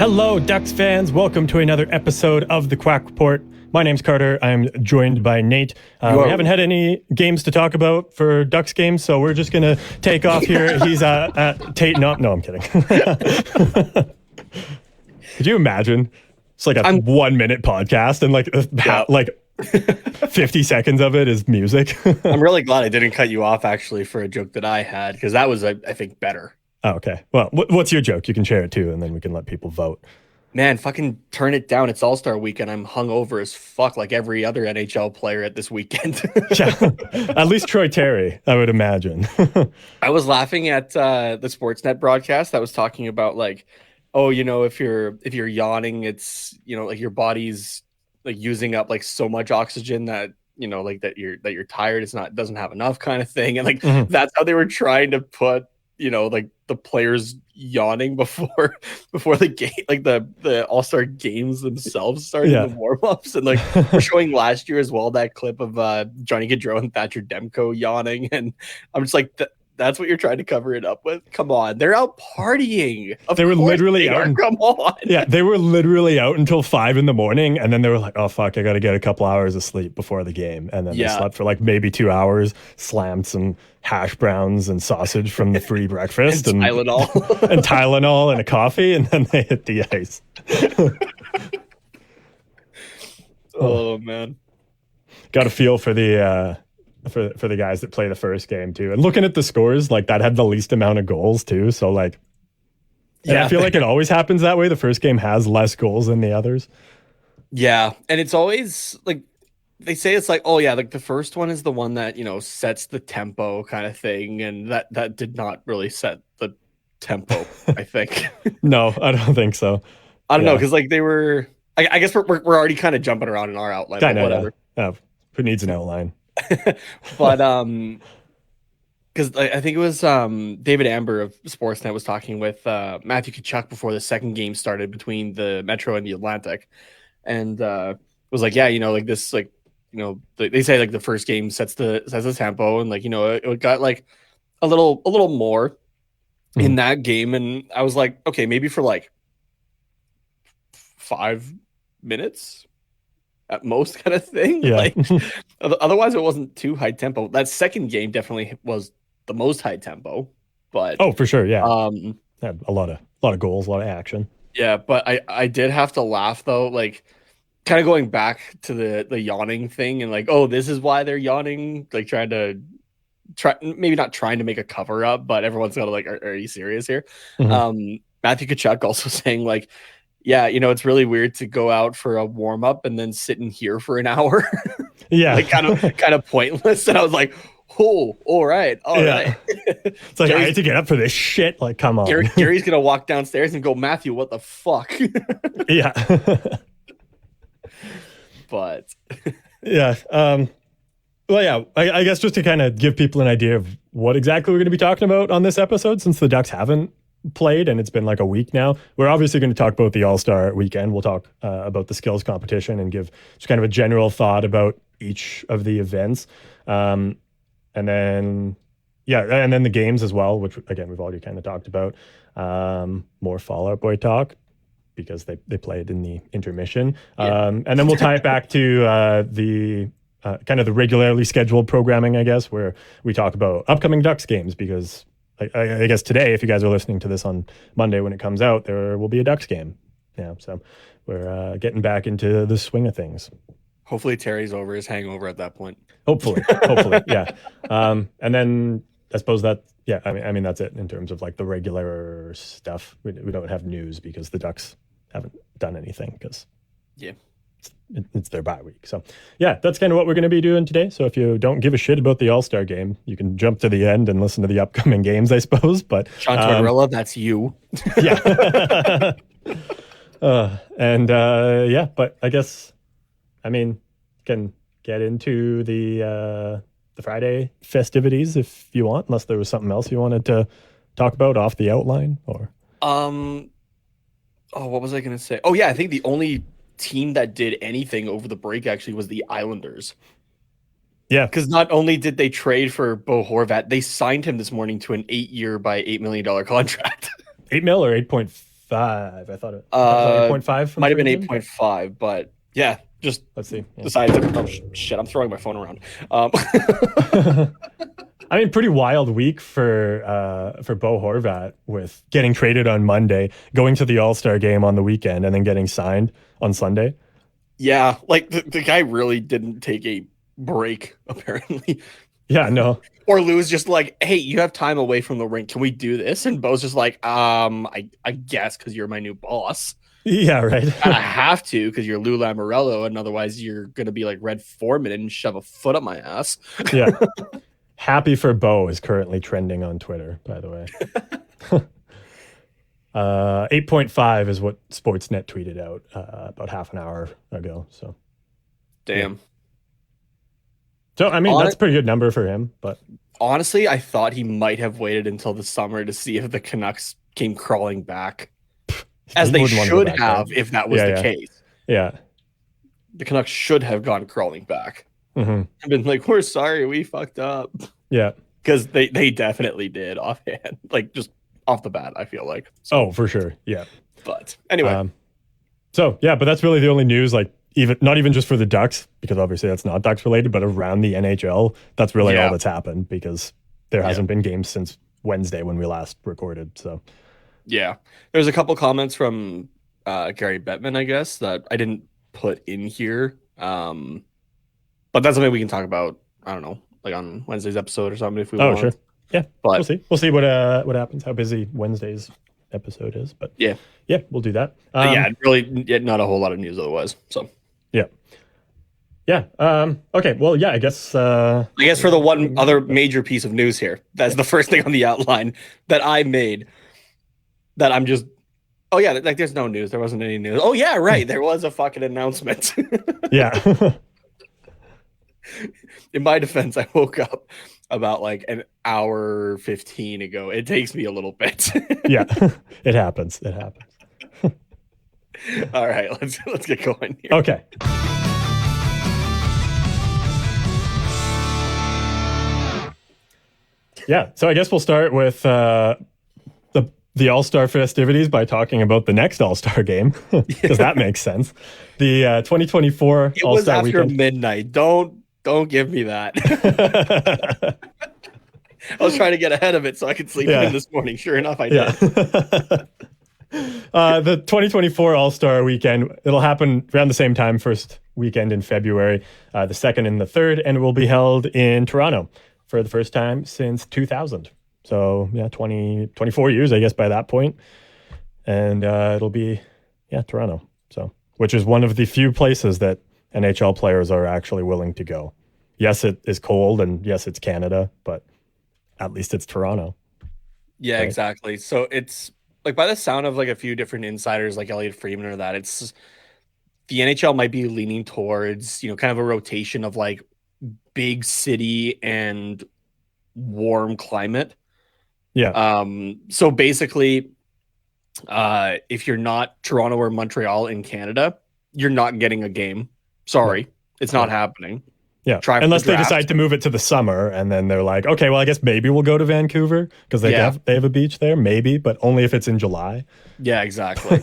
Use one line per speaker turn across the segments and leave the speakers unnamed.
Hello, Ducks fans. Welcome to another episode of the Quack Report. My name's Carter. I'm joined by Nate. We haven't had any games to talk about for Ducks games, so we're just going to take off here. He's Tate. No, I'm kidding. Could you imagine? It's like a 1 minute podcast and like 50 seconds of it is music.
I'm really glad I didn't cut you off actually for a joke that I had, because that was, I think, better.
Oh, okay. Well, what's your joke? You can share it too, and then we can let people vote.
Man, fucking turn it down. It's All-Star weekend. I'm hungover as fuck like every other NHL player at this weekend.
Yeah. At least Troy Terry, I would imagine.
I was laughing at the Sportsnet broadcast that was talking about like, oh, you know, if you're yawning, it's, you know, like your body's like using up like so much oxygen that, you know, like that you're tired. Doesn't have enough kind of thing. And like that's how they were trying to put, you know, like the players yawning before the game, like the All-Star games themselves started, the warm-ups. And like we're showing last year as well that clip of Johnny Gaudreau and Thatcher Demko yawning, and I'm just like, that's what you're trying to cover it up with? Come on, they're out partying.
They were literally out.
Come on.
Yeah, they were literally out until 5 a.m, and then they were like, "Oh fuck, I got to get a couple hours of sleep before the game." And then they slept for like maybe 2 hours, slammed some hash browns and sausage from the free breakfast
and Tylenol
and Tylenol and a coffee, and then they hit the ice.
Oh man,
got a feel for the. For the guys that play the first game too, and looking at the scores, like that had the least amount of goals too. So like, I feel like it always happens that way. The first game has less goals than the others.
Yeah, and it's always like they say it's like, oh yeah, like the first one is the one that, you know, sets the tempo kind of thing, and that did not really set the tempo. I think.
No, I don't think so.
I don't know, because like they were. I guess we're already kind of jumping around in our outline.
I know,
whatever.
Yeah. Who needs an outline?
But because I think it was David Amber of Sportsnet was talking with Matthew Tkachuk before the second game started between the Metro and the Atlantic, and was like, yeah, you know, like this, like, you know, they say like the first game sets the tempo, and like, you know, it got like a little more in that game, and I was like, okay, maybe for like 5 minutes at most, kind of thing.
Yeah.
Like otherwise it wasn't too high tempo. That second game definitely was the most high tempo, but
for sure, yeah. Had a lot of goals, a lot of action.
Yeah, but I did have to laugh though, like kind of going back to the yawning thing, and like, oh, this is why they're yawning, like maybe not trying to make a cover up, but everyone's got to like, are you serious here? Matthew Tkachuk also saying like, yeah, you know, it's really weird to go out for a warm up and then sit in here for an hour.
Yeah.
Like kind of pointless. And I was like, oh, all right.
It's like, I had to get up for this shit. Like, come on.
Gary's going to walk downstairs and go, Matthew, what the fuck?
Yeah.
But.
Yeah. Well, yeah, I guess just to kind of give people an idea of what exactly we're going to be talking about on this episode, since the Ducks haven't played and it's been like a week now, we're obviously going to talk about the All-Star weekend. We'll talk about the skills competition and give just kind of a general thought about each of the events, and then the games as well, which again we've already kind of talked about. More Fall Out Boy talk because they played in the intermission, and then we'll tie it back to the kind of the regularly scheduled programming, I guess, where we talk about upcoming Ducks games, because I guess today, if you guys are listening to this on Monday when it comes out, there will be a Ducks game. Yeah, so we're getting back into the swing of things.
Hopefully Terry's over his hangover at that point.
Hopefully, yeah. And then I suppose that, yeah, I mean that's it in terms of like the regular stuff. We don't have news because the Ducks haven't done anything because it's their bye week. So yeah, that's kind of what we're going to be doing today. So if you don't give a shit about the All-Star game, you can jump to the end and listen to the upcoming games, I suppose. But
Sean Tortorella, that's you.
Yeah. But I guess, I mean, can get into the Friday festivities if you want, unless there was something else you wanted to talk about off the outline, or
what was I going to say? Oh yeah, I think the only team that did anything over the break actually was the Islanders.
Yeah,
because not only did they trade for Bo Horvat, they signed him this morning to an 8-year by $8 million contract.
8 mil or 8.5? I thought it was like 8.5 from
Might have been
Freedom.
8.5, but yeah, just
Let's see. Yeah.
decided to. Oh shit! I'm throwing my phone around.
I mean, pretty wild week for Bo Horvat with getting traded on Monday, going to the All-Star game on the weekend, and then getting signed on Sunday.
Yeah, like the guy really didn't take a break, apparently.
Yeah, no.
Or Lou's just like, hey, you have time away from the rink. Can we do this? And Bo's just like, I guess because you're my new boss.
Yeah, right.
I have to because you're Lou Lamoriello, and otherwise you're gonna be like Red Foreman and shove a foot up my ass.
Yeah. Happy for Bo is currently trending on Twitter, by the way. 8.5 is what Sportsnet tweeted out about half an hour ago. So,
damn.
Yeah. So, I mean, that's a pretty good number for him. But
honestly, I thought he might have waited until the summer to see if the Canucks came crawling back, as they should have, if that was the case.
Yeah.
The Canucks should have gone crawling back.
Mm-hmm.
And been like, we're sorry, we fucked up.
Yeah.
Because they definitely did offhand. Like, just off the bat, I feel like.
So, oh, for sure. Yeah.
But anyway.
So, yeah, but that's really the only news, like, not even just for the Ducks, because obviously that's not Ducks related, but around the NHL, that's really all that's happened because there hasn't been games since Wednesday when we last recorded. So,
yeah, there's a couple comments from Gary Bettman, I guess, that I didn't put in here, but that's something we can talk about. I don't know, like on Wednesday's episode or something if we want.
Sure, yeah,
but
we'll see what happens, how busy Wednesday's episode is, but yeah, we'll do that.
Really, not a whole lot of news otherwise. So.
Yeah. Okay. Well, yeah, I guess for
the one other major piece of news here, that's the first thing on the outline that I made that I'm just, oh yeah, like there's no news. There wasn't any news. Oh yeah, right. There was a fucking announcement.
Yeah.
In my defense, I woke up about like an hour 15 ago. It takes me a little bit.
Yeah, it happens. It happens.
All right, let's get going here.
Okay. Yeah, so I guess we'll start with the All-Star festivities by talking about the next All-Star game, because that makes sense. The 2024 All-Star weekend.
It was after midnight. Don't give me that. I was trying to get ahead of it so I could sleep in this morning. Sure enough, I did.
The 2024 All-Star weekend, it'll happen around the same time, first weekend in February, the 2nd and the 3rd, and it will be held in Toronto for the first time since 2000. So, 24 years, I guess, by that point. And it'll be, Toronto. So, which is one of the few places that NHL players are actually willing to go. Yes, it is cold, and yes, it's Canada, but at least it's Toronto.
Yeah, right? Exactly. So it's like by the sound of like a few different insiders like Elliot Friedman or that, it's the NHL might be leaning towards, kind of a rotation of like big city and warm climate.
Yeah.
So basically, if you're not Toronto or Montreal in Canada, you're not getting a game. Sorry, it's not happening.
Yeah. Unless they decide to move it to the summer, and then they're like, okay, well, I guess maybe we'll go to Vancouver because they have a beach there, maybe, but only if it's in July. Yeah,
exactly.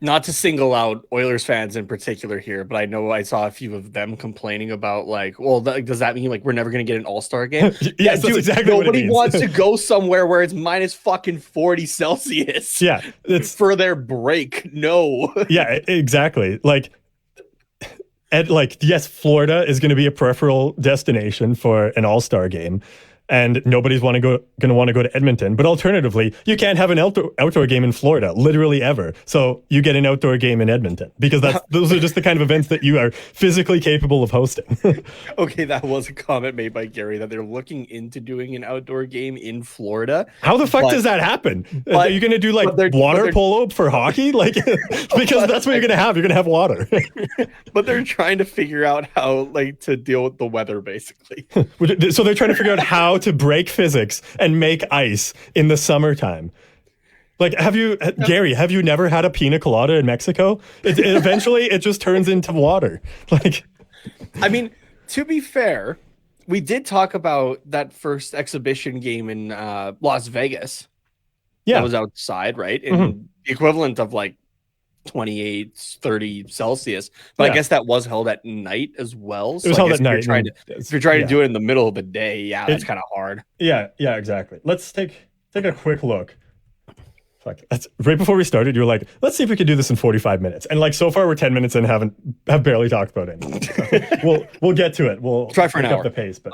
Not to single out Oilers fans in particular here, but I know I saw a few of them complaining about like, well, does that mean like we're never going to get an All-Star game?
Yes, dude, exactly.
Nobody wants to go somewhere where it's minus fucking 40 Celsius.
Yeah, it's
for their break. No.
Yeah, exactly. Like. And yes, Florida is going to be a peripheral destination for an All-Star game, and nobody's going to want to go to Edmonton. But alternatively, you can't have an outdoor game in Florida, literally ever. So you get an outdoor game in Edmonton because those are just the kind of events that you are physically capable of hosting.
Okay, that was a comment made by Gary that they're looking into doing an outdoor game in Florida.
How the fuck does that happen? Are you going to do like water polo for hockey? Like, because that's what you're going to have. You're going to have water.
But they're trying to figure out how to deal with the weather, basically.
So they're trying to figure out how to break physics and make ice in the summertime. Like, Gary, have you never had a pina colada in Mexico? Eventually it just turns into water. Like,
I mean, to be fair, we did talk about that first exhibition game in Las Vegas. that
Yeah.
was outside, right?
Mhm.
And the equivalent of like 28, 30 Celsius. But I
Yeah.
guess that was held at night as well.
It was
So I
held
guess
at night, and
if you're trying to
yeah.
do it in the middle of the day, yeah, that's
It
kind of hard.
yeah, yeah, exactly. Let's take a quick look. Fuck. That's right before we started, you were like, let's see if we can do this in 45 minutes. And like so far we're 10 minutes and have barely talked about anything. So we'll get to it. We'll
Try for an
pick up
hour.
the pace. But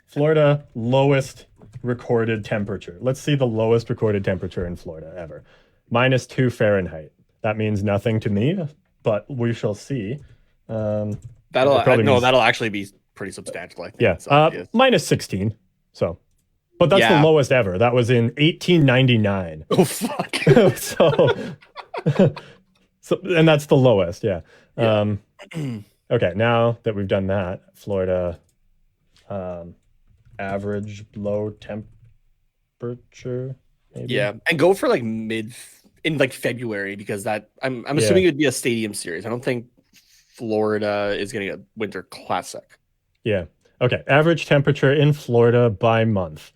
Florida lowest recorded temperature. Let's see the lowest recorded temperature in Florida ever. -2 Fahrenheit. That means nothing to me, but we shall see.
That'll actually be pretty substantial, I think.
Yeah. -16. So, but that's the
Yeah.
lowest ever. That was in 1899.
Oh fuck.
So, and that's the lowest. Yeah.
Yeah.
Okay. Now that we've done that, Florida, average low temperature. Maybe?
Yeah, and go for like in like February, because I'm assuming it'd be a stadium series. I don't think Florida is getting a winter classic.
Yeah. Okay. Average temperature in Florida by month.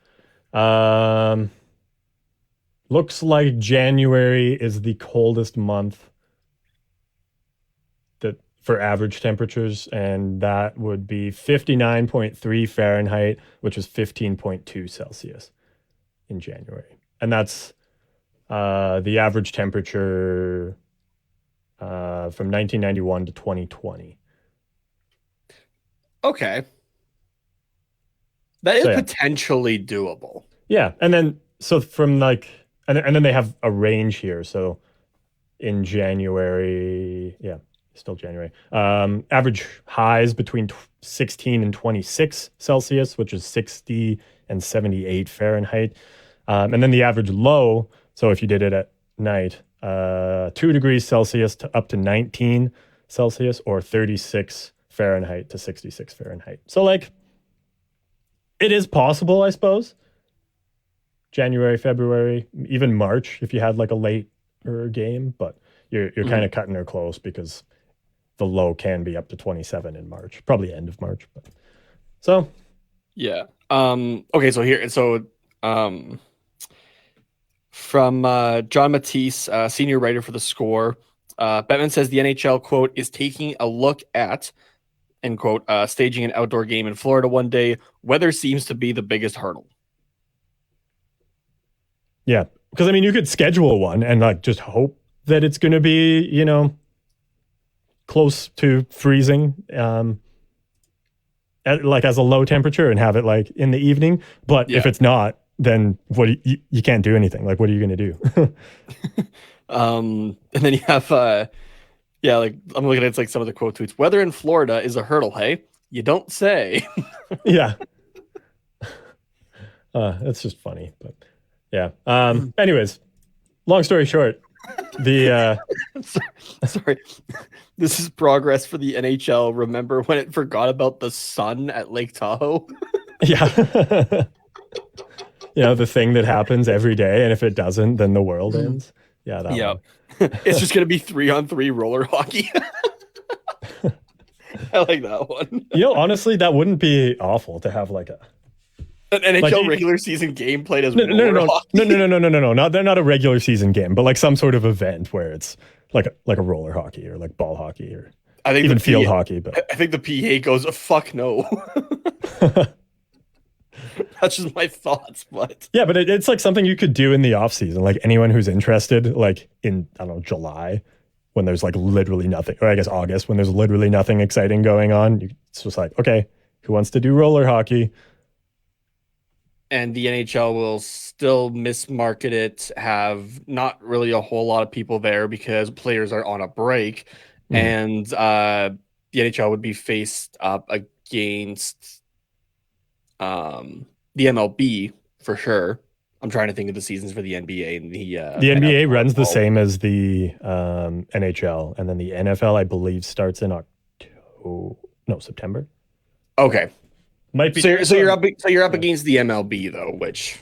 Looks like January is the coldest month that for average temperatures, and that would be 59.3 Fahrenheit, which is 15.2 Celsius in January. And that's the average temperature from 1991 to 2020.
Okay. That is potentially doable.
Yeah. And then, so from like, and then they have a range here. So in January, yeah, still January, average highs between 16 and 26 Celsius, which is 60 and 78 Fahrenheit. And then the average low, so if you did it at night, 2 degrees Celsius to up to 19 Celsius, or 36 Fahrenheit to 66 Fahrenheit. So like, it is possible, I suppose. January, February, even March, if you had like a later game, but you're kind of cutting her close, because the low can be up to 27 in March, probably end of March. But so
yeah. Okay, from John Matisse, senior writer for The Score, Bettman says the NHL, quote, is taking a look at, end quote, staging an outdoor game in Florida one day. Weather seems to be the biggest hurdle.
yeah, because I mean, you could schedule one and like just hope that it's going to be, close to freezing, like as a low temperature, and have it like in the evening. But if it's not, then you can't do anything. Like, what are you going to do?
And then you have, like I'm looking at like some of the quote tweets. Weather in Florida is a hurdle. Hey, you don't say.
Yeah. That's just funny, but yeah. Anyways, long story short, the
sorry, this is progress for the NHL. Remember when it forgot about the sun at Lake Tahoe?
Yeah. The thing that happens every day, and if it doesn't, then the world ends. Yeah, that one.
It's just gonna be 3-on-3 roller hockey. I like that one.
Honestly, that wouldn't be awful to have like
an NHL regular season game played as
no,
hockey.
No. Not a regular season game, but like some sort of event where it's like a roller hockey, or like ball hockey, or
I think
even field hockey. But
I think the PA goes, fuck no. That's just my thoughts, but
yeah, but it's like something you could do in the off season. Like anyone who's interested, like in, I don't know, July, when there's like literally nothing, or I guess August, when there's literally nothing exciting going on, it's just like, okay, who wants to do roller hockey?
And the NHL will still mismarket it, have not really a whole lot of people there because players are on a break. And the NHL would be faced up against the MLB for sure. I'm trying to think of the seasons for the NBA and the
NBA runs the same as the NHL, and then the NFL, I believe, starts in September.
Okay,
might be.
So you're up against the MLB though, which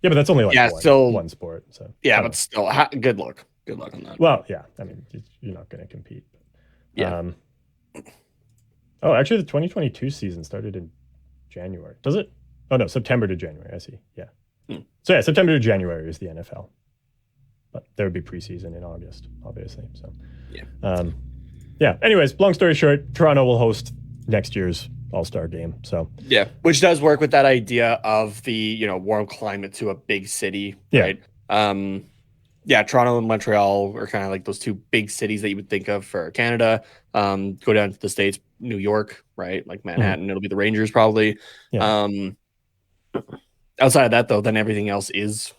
yeah, but that's only like one sport. So
but still, good luck on that.
Well, yeah, I mean, you're not going to compete. Yeah. Actually, the 2022 season started in January. Does it? Oh no, September to January. I see. Yeah. So yeah, September to January is the NFL, but there would be preseason in August, obviously. So
Yeah.
yeah. Anyways, long story short, Toronto will host next year's All-Star game. So
Yeah, which does work with that idea of the, warm climate to a big city,
yeah.
right? Yeah, Toronto and Montreal are kind of like those two big cities that you would think of for Canada. Go down to the States, New York, right? Like Manhattan, it'll be the Rangers probably.
Yeah.
Outside of that, though, then everything else is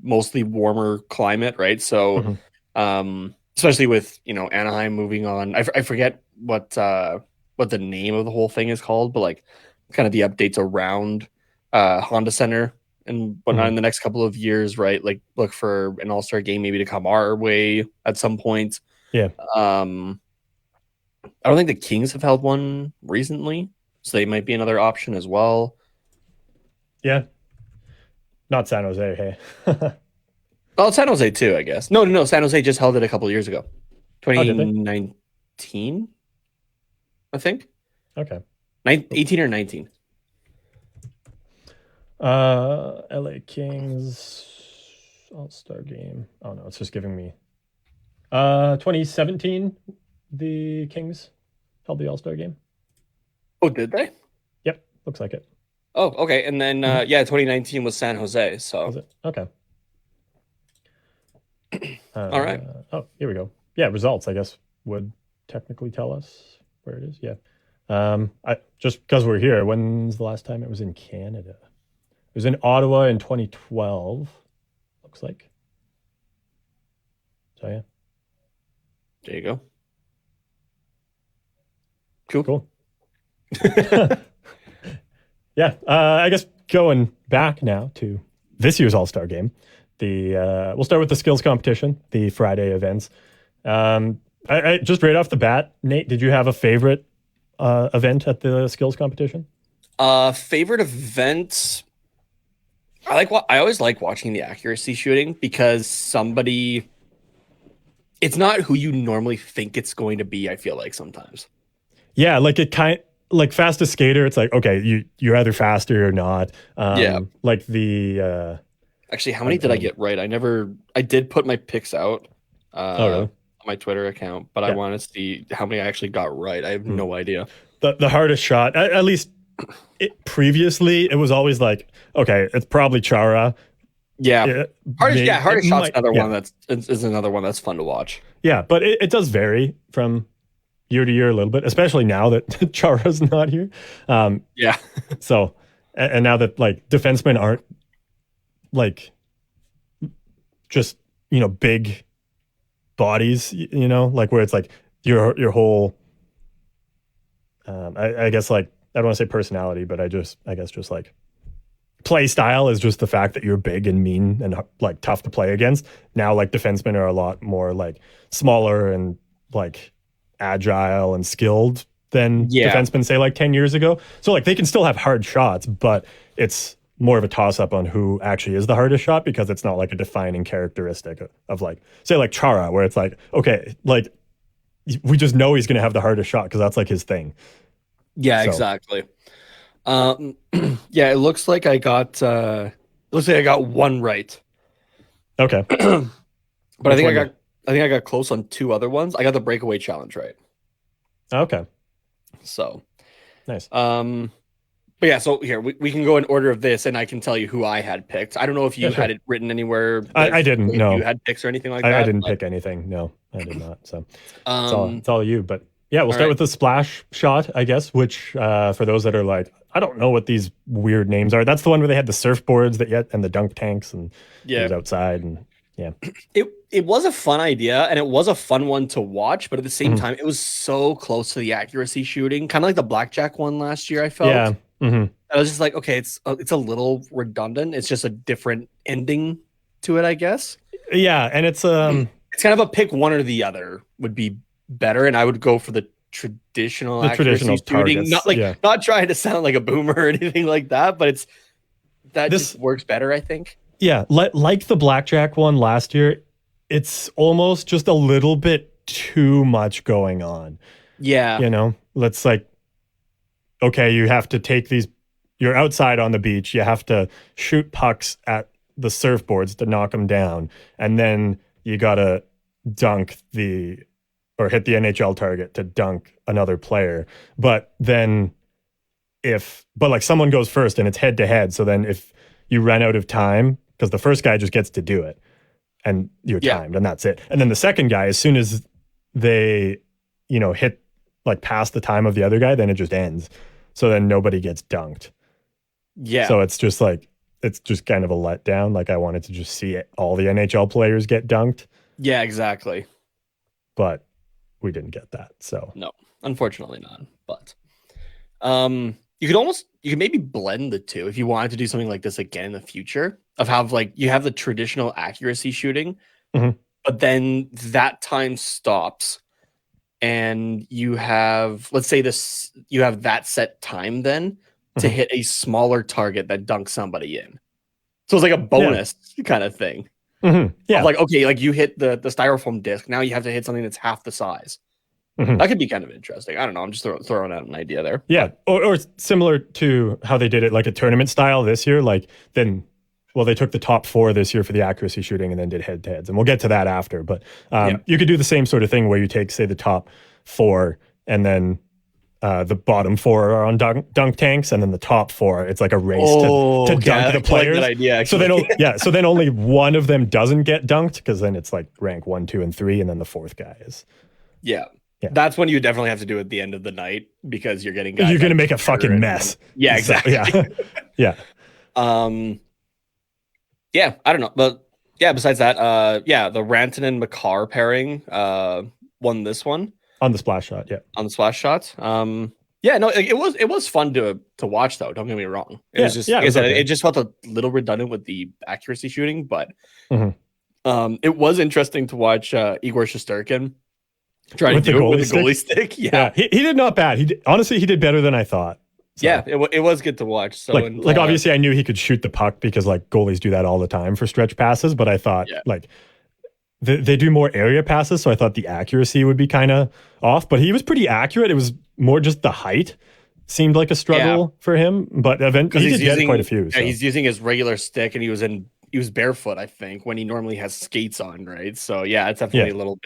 mostly warmer climate, right? So, especially with Anaheim moving on, I forget what the name of the whole thing is called, but like kind of the updates around Honda Center and whatnot in the next couple of years, right? Like look for an All-Star game maybe to come our way at some point.
Yeah.
I don't think the Kings have held one recently, so they might be another option as well.
Yeah. Not San Jose, hey.
Well, San Jose too, I guess. No. San Jose just held it a couple of years ago,
Oh, did they?
2019, I think.
Okay.
18 or 19.
LA Kings All-Star game. Oh no, it's just giving me 2017 the Kings held the All-Star game.
Oh, did they?
Yep, looks like it.
Oh, okay. And then 2019 was San Jose, so
Was it? Okay.
all right.
Oh, here we go. Yeah, results, I guess, would technically tell us where it is. Yeah. I just because we're here, when's the last time it was in Canada? It was in Ottawa in 2012, looks like. So yeah.
There you go. Cool.
Yeah, I guess going back now to this year's All-Star game, we'll start with the skills competition, the Friday events. I just right off the bat, Nate, did you have a favorite event at the skills competition?
Favorite event? I always like watching the accuracy shooting because it's not who you normally think it's going to be, I feel like sometimes.
Yeah, like like fastest skater, it's like, okay, you're either faster or not.
Yeah.
Like the
Actually, how many did I get right? I did put my picks out
really?
on my Twitter account, but I want to see how many I actually got right. I have no idea.
The hardest shot, at least previously, it was always like, okay, it's probably Chara.
Yeah. Hardest shot's another one is another one that's fun to watch.
Yeah, but it does vary from year to year a little bit, especially now that Chara's not here.
Yeah.
So, and now that like defensemen aren't like just, big bodies, like where it's like your whole, I guess like, I don't want to say personality, but I guess just like play style is just the fact that you're big and mean and like tough to play against. Now, like defensemen are a lot more like smaller and like agile and skilled than defensemen say like 10 years ago. So like they can still have hard shots, but it's more of a toss up on who actually is the hardest shot because it's not like a defining characteristic of like, say like Chara, where it's like, okay, like we just know he's going to have the hardest shot because that's like his thing.
Yeah, so. Exactly. Yeah, it looks like I got one right.
Okay.
But I think I got close on two other ones. I got the breakaway challenge right.
Okay.
So
nice.
But yeah, so here we can go in order of this, and I can tell you who I had picked. I don't know if you had it written anywhere.
I didn't. No,
you had picks or anything like that.
I didn't pick anything. No, I did not. So it's all you. But yeah, we'll start with the splash shot, I guess. Which for those that are like, I don't know what these weird names are. That's the one where they had the surfboards and the dunk tanks and it was outside and yeah.
It was a fun idea and it was a fun one to watch, but at the same time, it was so close to the accuracy shooting, kind of like the blackjack one last year. I felt.
Yeah.
I was just like, okay, it's a little redundant. It's just a different ending to it, I guess.
Yeah, and it's
kind of a pick one or the other would be better, and I would go for the traditional accuracy shooting. Not trying to sound like a boomer or anything like that, but just works better, I think.
Yeah, like the blackjack one last year, it's almost just a little bit too much going on.
Yeah,
let's like, okay, you have to take these you're outside on the beach. You have to shoot pucks at the surfboards to knock them down, and then you gotta dunk the or hit the NHL target to dunk another player. But then but like someone goes first and it's head to head, so then if you run out of time, because the first guy just gets to do it and you're timed and that's it. And then the second guy, as soon as they, hit like past the time of the other guy, then it just ends. So then nobody gets dunked.
Yeah.
So it's just kind of a letdown. Like I wanted to just see all the NHL players get dunked.
Yeah, exactly.
But we didn't get that. So
no, unfortunately not. But you could maybe blend the two if you wanted to do something like this again in the future, of have like you have the traditional accuracy shooting, but then that time stops and you have, let's say you have that set time then to hit a smaller target that dunks somebody in. So it's like a bonus kind of thing.
Yeah.
Like, okay, like you hit the styrofoam disc. Now you have to hit something that's half the size. That could be kind of interesting. I don't know. I'm just throwing out an idea there.
Yeah. Or similar to how they did it like a tournament style this year. Like they took the top 4 this year for the accuracy shooting and then did head to heads. And we'll get to that after. But you could do the same sort of thing where you take, say, the top 4 and then the bottom 4 are on dunk tanks, and then the top 4, it's like a race to dunk the players.
I like that idea, actually.
So then only one of them doesn't get dunked, because then it's like rank 1, 2, and 3, and then the 4th guy is.
Yeah. That's when you definitely have to do it at the end of the night, because you're getting guys.
You're going to make a fucking mess.
Yeah, exactly.
Yeah.
Yeah, I don't know. But yeah, besides that, the Rantanen Makar pairing won this one.
On the splash shot, yeah.
On the splash shot. It was fun to watch, though. Don't get me wrong. It was just it just felt a little redundant with the accuracy shooting, but it was interesting to watch Igor Shesterkin try to do it with the goalie stick. Yeah.
He did not bad. Honestly, he did better than I thought.
So. Yeah, it was good to watch. So
obviously I knew he could shoot the puck, because like goalies do that all the time for stretch passes, but I thought they do more area passes, so I thought the accuracy would be kind of off, but he was pretty accurate. It was more just the height seemed like a struggle for him, but eventually he did get quite a few.
So. Yeah, he's using his regular stick, and he was barefoot, I think, when he normally has skates on, right? So yeah, it's definitely a little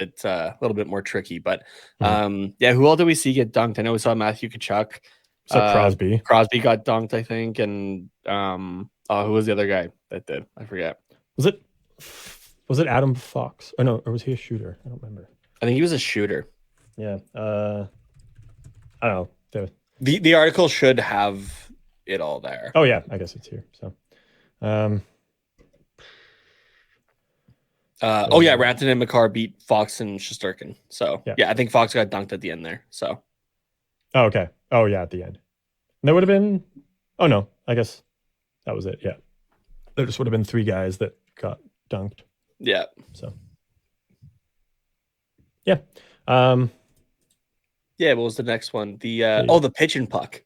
bit more tricky. But who all did we see get dunked? I know we saw Matthew Tkachuk.
So Crosby
got dunked, I think, and who was the other guy that did? I forget.
Was it Adam Fox? Oh no, or was he a shooter? I don't remember.
I think he was a shooter.
Yeah. I don't know.
The article should have it all there.
Oh yeah, I guess it's here. So
Rantanen and Makar beat Fox and Shesterkin. So I think Fox got dunked at the end there. So
okay. Oh yeah, at the end. There would have been no, I guess that was it. Yeah. There just would have been 3 guys that got dunked.
Yeah.
So yeah.
What was the next one? The pitch and puck.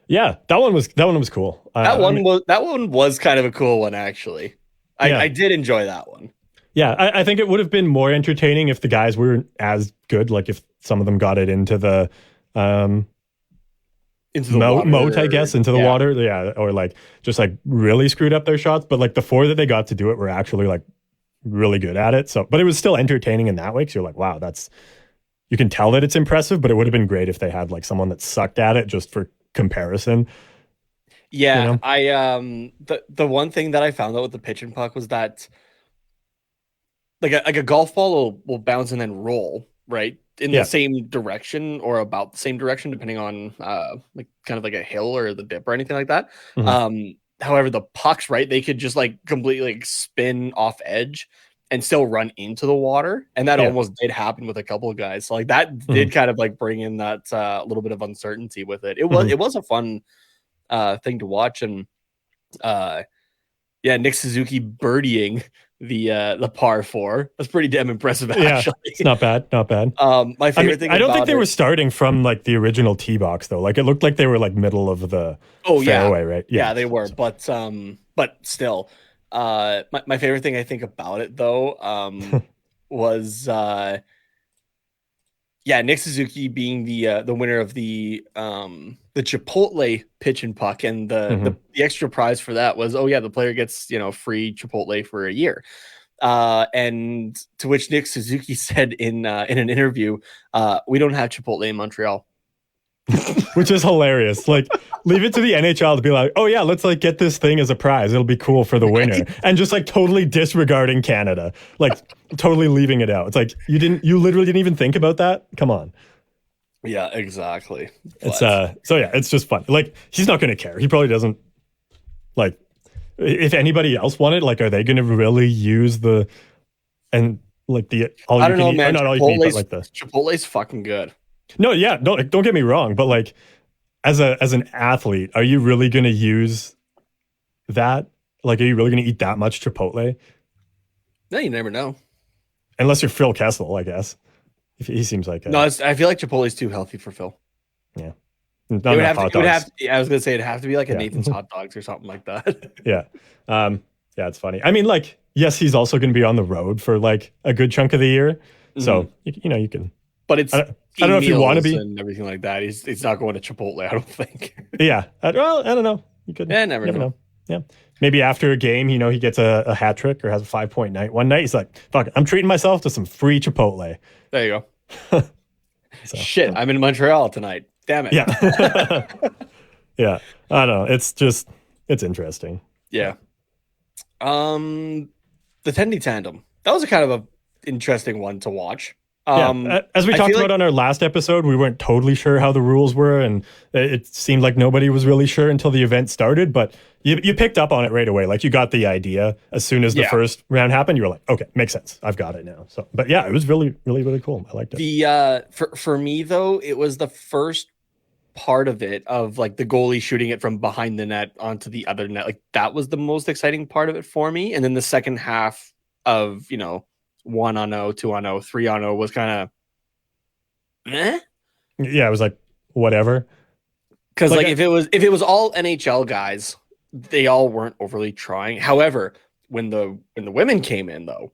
Yeah, that one was cool.
That one was kind of a cool one, actually. I did enjoy that one.
Yeah, I think it would have been more entertaining if the guys weren't as good. Like if some of them got it into the moat, I guess, into the water. Yeah, or like just like really screwed up their shots. But like the 4 that they got to do it were actually like really good at it. So, but it was still entertaining in that way, because you're like, wow, you can tell that it's impressive. But it would have been great if they had like someone that sucked at it, just for comparison.
Yeah, the one thing that I found out with the pitch and puck was that like a golf ball will bounce and then roll, right, in the same direction or about the same direction, depending on like kind of like a hill or the dip or anything like that. However, the pucks, right, they could just like completely like spin off edge and still run into the water, and that almost did happen with a couple of guys. So like that did kind of like bring in that little bit of uncertainty with it. It was a fun thing to watch, and Nick Suzuki birdieing the par 4. That's pretty damn impressive, actually.
It's not bad.
My favorite thing.
I don't think they were starting from like the original tee box though. Like it looked like they were like middle of the fairway, right?
Yeah, they were. So. But still, my favorite thing I think about it though was Nick Suzuki being the winner of the the Chipotle pitch and puck, and the extra prize for that was, oh yeah, the player gets free Chipotle for a year. And to which Nick Suzuki said in an interview, we don't have Chipotle in Montreal.
Which is hilarious. Like, leave it to the NHL to be like, oh yeah, let's like get this thing as a prize. It'll be cool for the winner. And just like totally disregarding Canada. Like totally leaving it out. It's like you literally didn't even think about that? Come on.
Yeah, exactly.
It's so yeah, it's just fun. Like, he's not gonna care. He probably doesn't like if anybody else wanted, like, are they gonna really use the and like the all
I
you
don't
can
know,
eat,
man.
not all you can eat, but like the
Chipotle's fucking good.
No, yeah, don't get me wrong, but like as an athlete, are you really going to use that? Like, are you really going to eat that much Chipotle?
No, you never know.
Unless you're Phil Kessel, I guess. He seems like
no. I feel like Chipotle's too healthy for Phil.
Yeah,
I was gonna say it'd have to be like a Nathan's hot dogs or something like that.
Yeah, yeah, it's funny. I mean, like, yes, he's also going to be on the road for like a good chunk of the year, so you can.
But it's
I don't know if you want to be
and everything like that. He's not going to Chipotle, I don't think.
Yeah, well, I don't know. You could.
Yeah, never know.
Yeah, maybe after a game, he gets a hat trick or has a 5-point night one night. He's like, "Fuck, I'm treating myself to some free Chipotle."
There you go. Shit, I'm in Montreal tonight. Damn it.
Yeah. Yeah, I don't know. It's interesting.
Yeah. The Tendy tandem. That was a kind of a interesting one to watch.
As we talked about on our last episode, we weren't totally sure how the rules were, and it seemed like nobody was really sure until the event started, but you picked up on it right away. Like, you got the idea as soon as the first round happened. You were like, okay, makes sense. I've got it now. So, but yeah, it was really, really, really cool. I liked it.
For me though, it was the first part of it, of like the goalie shooting it from behind the net onto the other net. Like, that was the most exciting part of it for me. And then the second half of 1-on-0, 2-on-0, 3-on-0 was kind of
Yeah, it was like whatever.
Because like if it was all NHL guys, they all weren't overly trying. However, when the women came in though,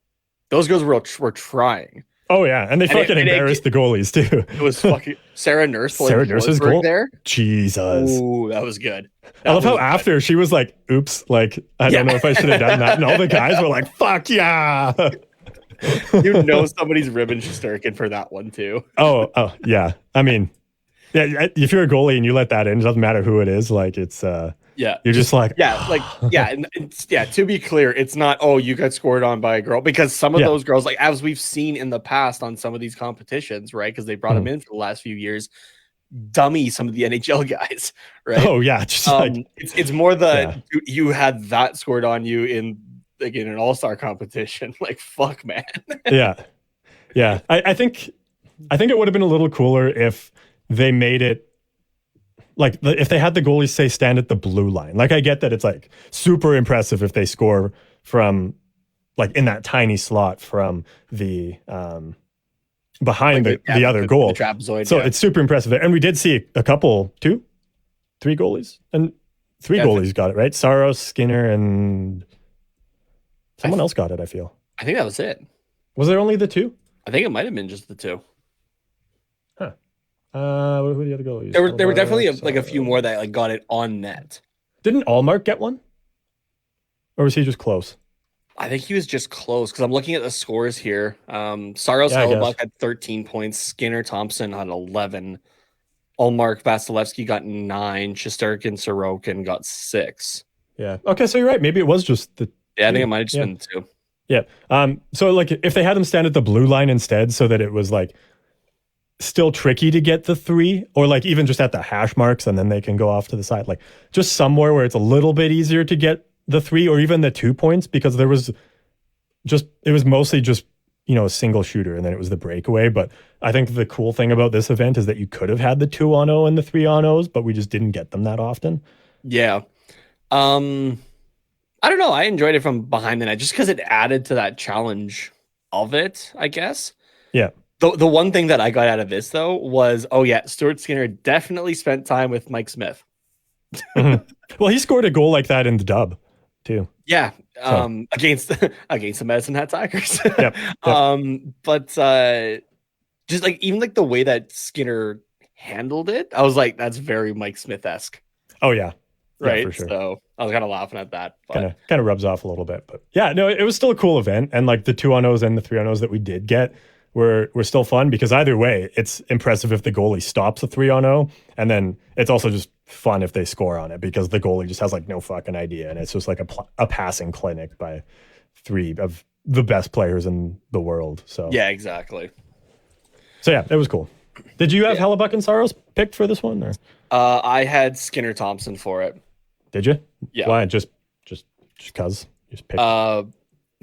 those girls were trying.
Oh yeah, and they fucking embarrassed the goalies too.
It was fucking Sarah Nurse.
Sarah Nurse's goal
there.
Jesus.
Ooh, that was good.
I love how after she was like, "Oops," like I don't know if I should have done that, and all the guys were like, "Fuck yeah."
Somebody's ribbon Shesterkin for that one too.
Oh yeah. I mean, yeah. If you're a goalie and you let that in, it doesn't matter who it is. Like, it's you're just like
To be clear, it's not, oh, you got scored on by a girl, because some of those girls, like as we've seen in the past on some of these competitions, right? Because they brought them in for the last few years, dummy some of the NHL guys, right?
Oh yeah, just
it's more you had that scored on you in an all-star competition. Like, fuck, man.
yeah. I think it would have been a little cooler if they made it like, if they had the goalies say stand at the blue line. Like, I get that it's like super impressive if they score from like in that tiny slot from the behind like the other goal.
The trapezoid,
so it's super impressive. And we did see a couple, 3 goalies, and 3 goalies got it, right? Saros, Skinner, and someone else got it, I feel.
I think that was it.
Was there only the 2?
I think it might have been just the 2.
Huh. Who are the other goalies?
There were definitely a few more that like got it on net.
Didn't Allmark get one? Or was he just close?
I think he was just close, because I'm looking at the scores here. Saros Hellebuyck had 13 points. Skinner Thompson had 11. Allmark Vasilevsky got 9. Shesterkin Sorokin got 6.
Yeah. Okay, so you're right. Maybe it was just the...
Yeah, I think it might have just been the 2.
Yeah. So like, if they had them stand at the blue line instead, so that it was like still tricky to get the 3, or like even just at the hash marks, and then they can go off to the side, like just somewhere where it's a little bit easier to get the 3 or even the 2 points, because it was mostly just a single shooter, and then it was the breakaway. But I think the cool thing about this event is that you could have had the 2-on-0 and the 3-on-0s, but we just didn't get them that often.
Yeah. I don't know. I enjoyed it from behind the net just because it added to that challenge of it, I guess.
Yeah.
The one thing that I got out of this, though, was, Stuart Skinner definitely spent time with Mike Smith.
Mm-hmm. Well, he scored a goal like that in the dub, too.
Yeah, against the Medicine Hat Tigers.
Yep.
But just like, even like the way that Skinner handled it, I was like, that's very Mike Smith-esque,
Oh yeah, yeah, for
right?
sure.
So I was kind of laughing at that. But
Kind of rubs off a little bit, but yeah, no, it was still a cool event, and like the 2-on-0s and the 3-on-0s that we did get were still fun because either way, it's impressive if the goalie stops a 3-on-0, and then it's also just fun if they score on it because the goalie just has like no fucking idea, and it's just like a passing clinic by three of the best players in the world. So
yeah, exactly.
so yeah, it was cool. Did you have
Yeah.
Hellebuck and Saros picked for this one, or
I had Skinner Thompson for it.
did you?
Yeah.
Why? Just cause you just picked.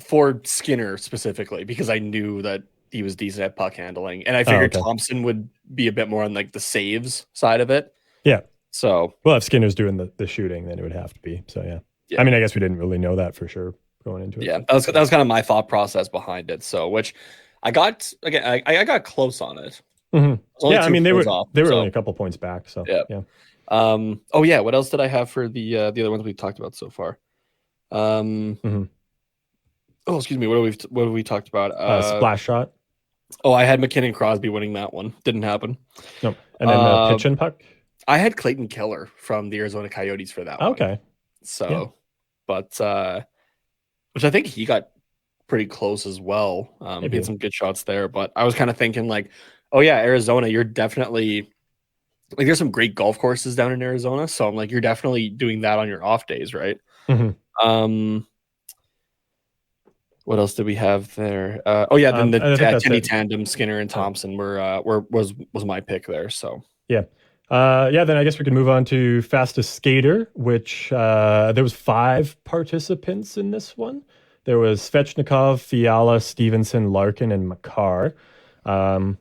For Skinner specifically, because I knew that he was decent at puck handling, and I figured
okay.
Thompson would be a bit more on like the saves side of it.
Yeah.
So
Well, if Skinner's doing the shooting, then it would have to be. So yeah.
Yeah.
I mean, I guess we didn't really know that for sure going into it.
yeah, that was kind of my thought process behind it. So which I got again, I got close on it.
Mm-hmm. Yeah, I mean they were
off,
only a couple points back. So yeah.
Oh yeah, what else did I have for the other ones we talked about so far?
Mm-hmm.
Oh, excuse me. What have we talked about?
Splash shot.
Oh, I had McKinnon Crosby winning that one. Didn't happen.
No, and then pitch and puck.
I had Clayton Keller from the Arizona Coyotes for that one.
Okay.
So,
yeah.
But which I think he got pretty close as well. He had some good shots there, but I was kind of thinking like, oh yeah, Arizona, you're definitely like there's some great golf courses down in Arizona, so I'm like you're definitely doing that on your off days, right?
Mm-hmm.
What else did we have there? Oh yeah, then the Tenny tandem, Skinner and Thompson was my pick there. So
yeah. Then I guess we can move on to fastest skater, which there was 5 participants in this one. There was Svechnikov, Fiala, Stevenson, Larkin, and Makar. All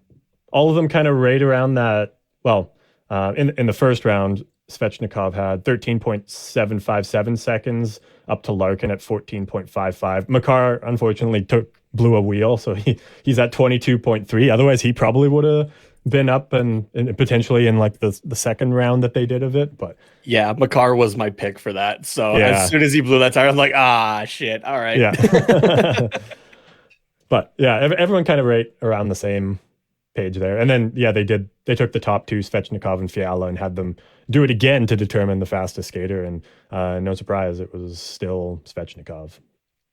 of them kind of right around that. Well, in the first round, Svechnikov had 13.757 seconds, up to Larkin at 14.55. Makar unfortunately blew a wheel, so he's at 22.3. Otherwise, he probably would have been up and potentially in like the second round that they did of it. But
yeah, Makar was my pick for that. So as soon as he blew that tire, I'm like, shit. All right.
Yeah. But yeah, everyone kind of right around the same page there. And then they took the top 2, Svechnikov and Fiala, and had them do it again to determine the fastest skater. And no surprise, it was still Svechnikov.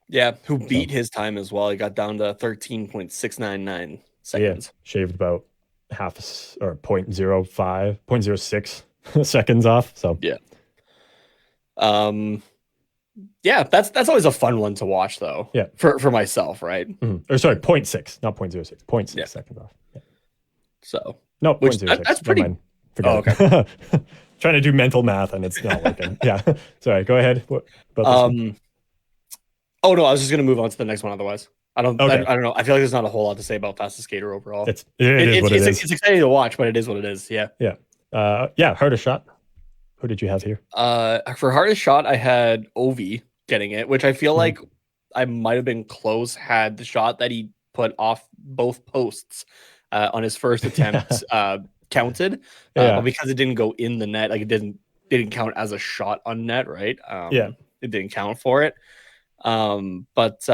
Yeah, who beat his time as well. He got down to 13.699 seconds.
Yeah, shaved about half or 0.06 seconds off. So
yeah. Yeah, that's always a fun one to watch though.
Yeah.
For myself, right?
Mm-hmm. Or sorry, 0.6, not 0.06. 0.6 seconds off. Yeah.
So
no, 0.06.
That's pretty.
Oh, okay. Trying to do mental math and it's not working. Yeah. Sorry, go ahead. What about this one?
Oh no, I was just gonna move on to the next one. Otherwise, I don't know. I feel like there's not a whole lot to say about fastest skater overall.
It is what it is.
It's exciting to watch, but it is what it is. Yeah.
Yeah. Hardest shot. Who did you have here?
For hardest shot, I had Ovi getting it, which I feel like I might have been close had the shot that he put off both posts on his first attempt counted. But because it didn't go in the net, like it didn't count as a shot on net, right? It didn't count for it. But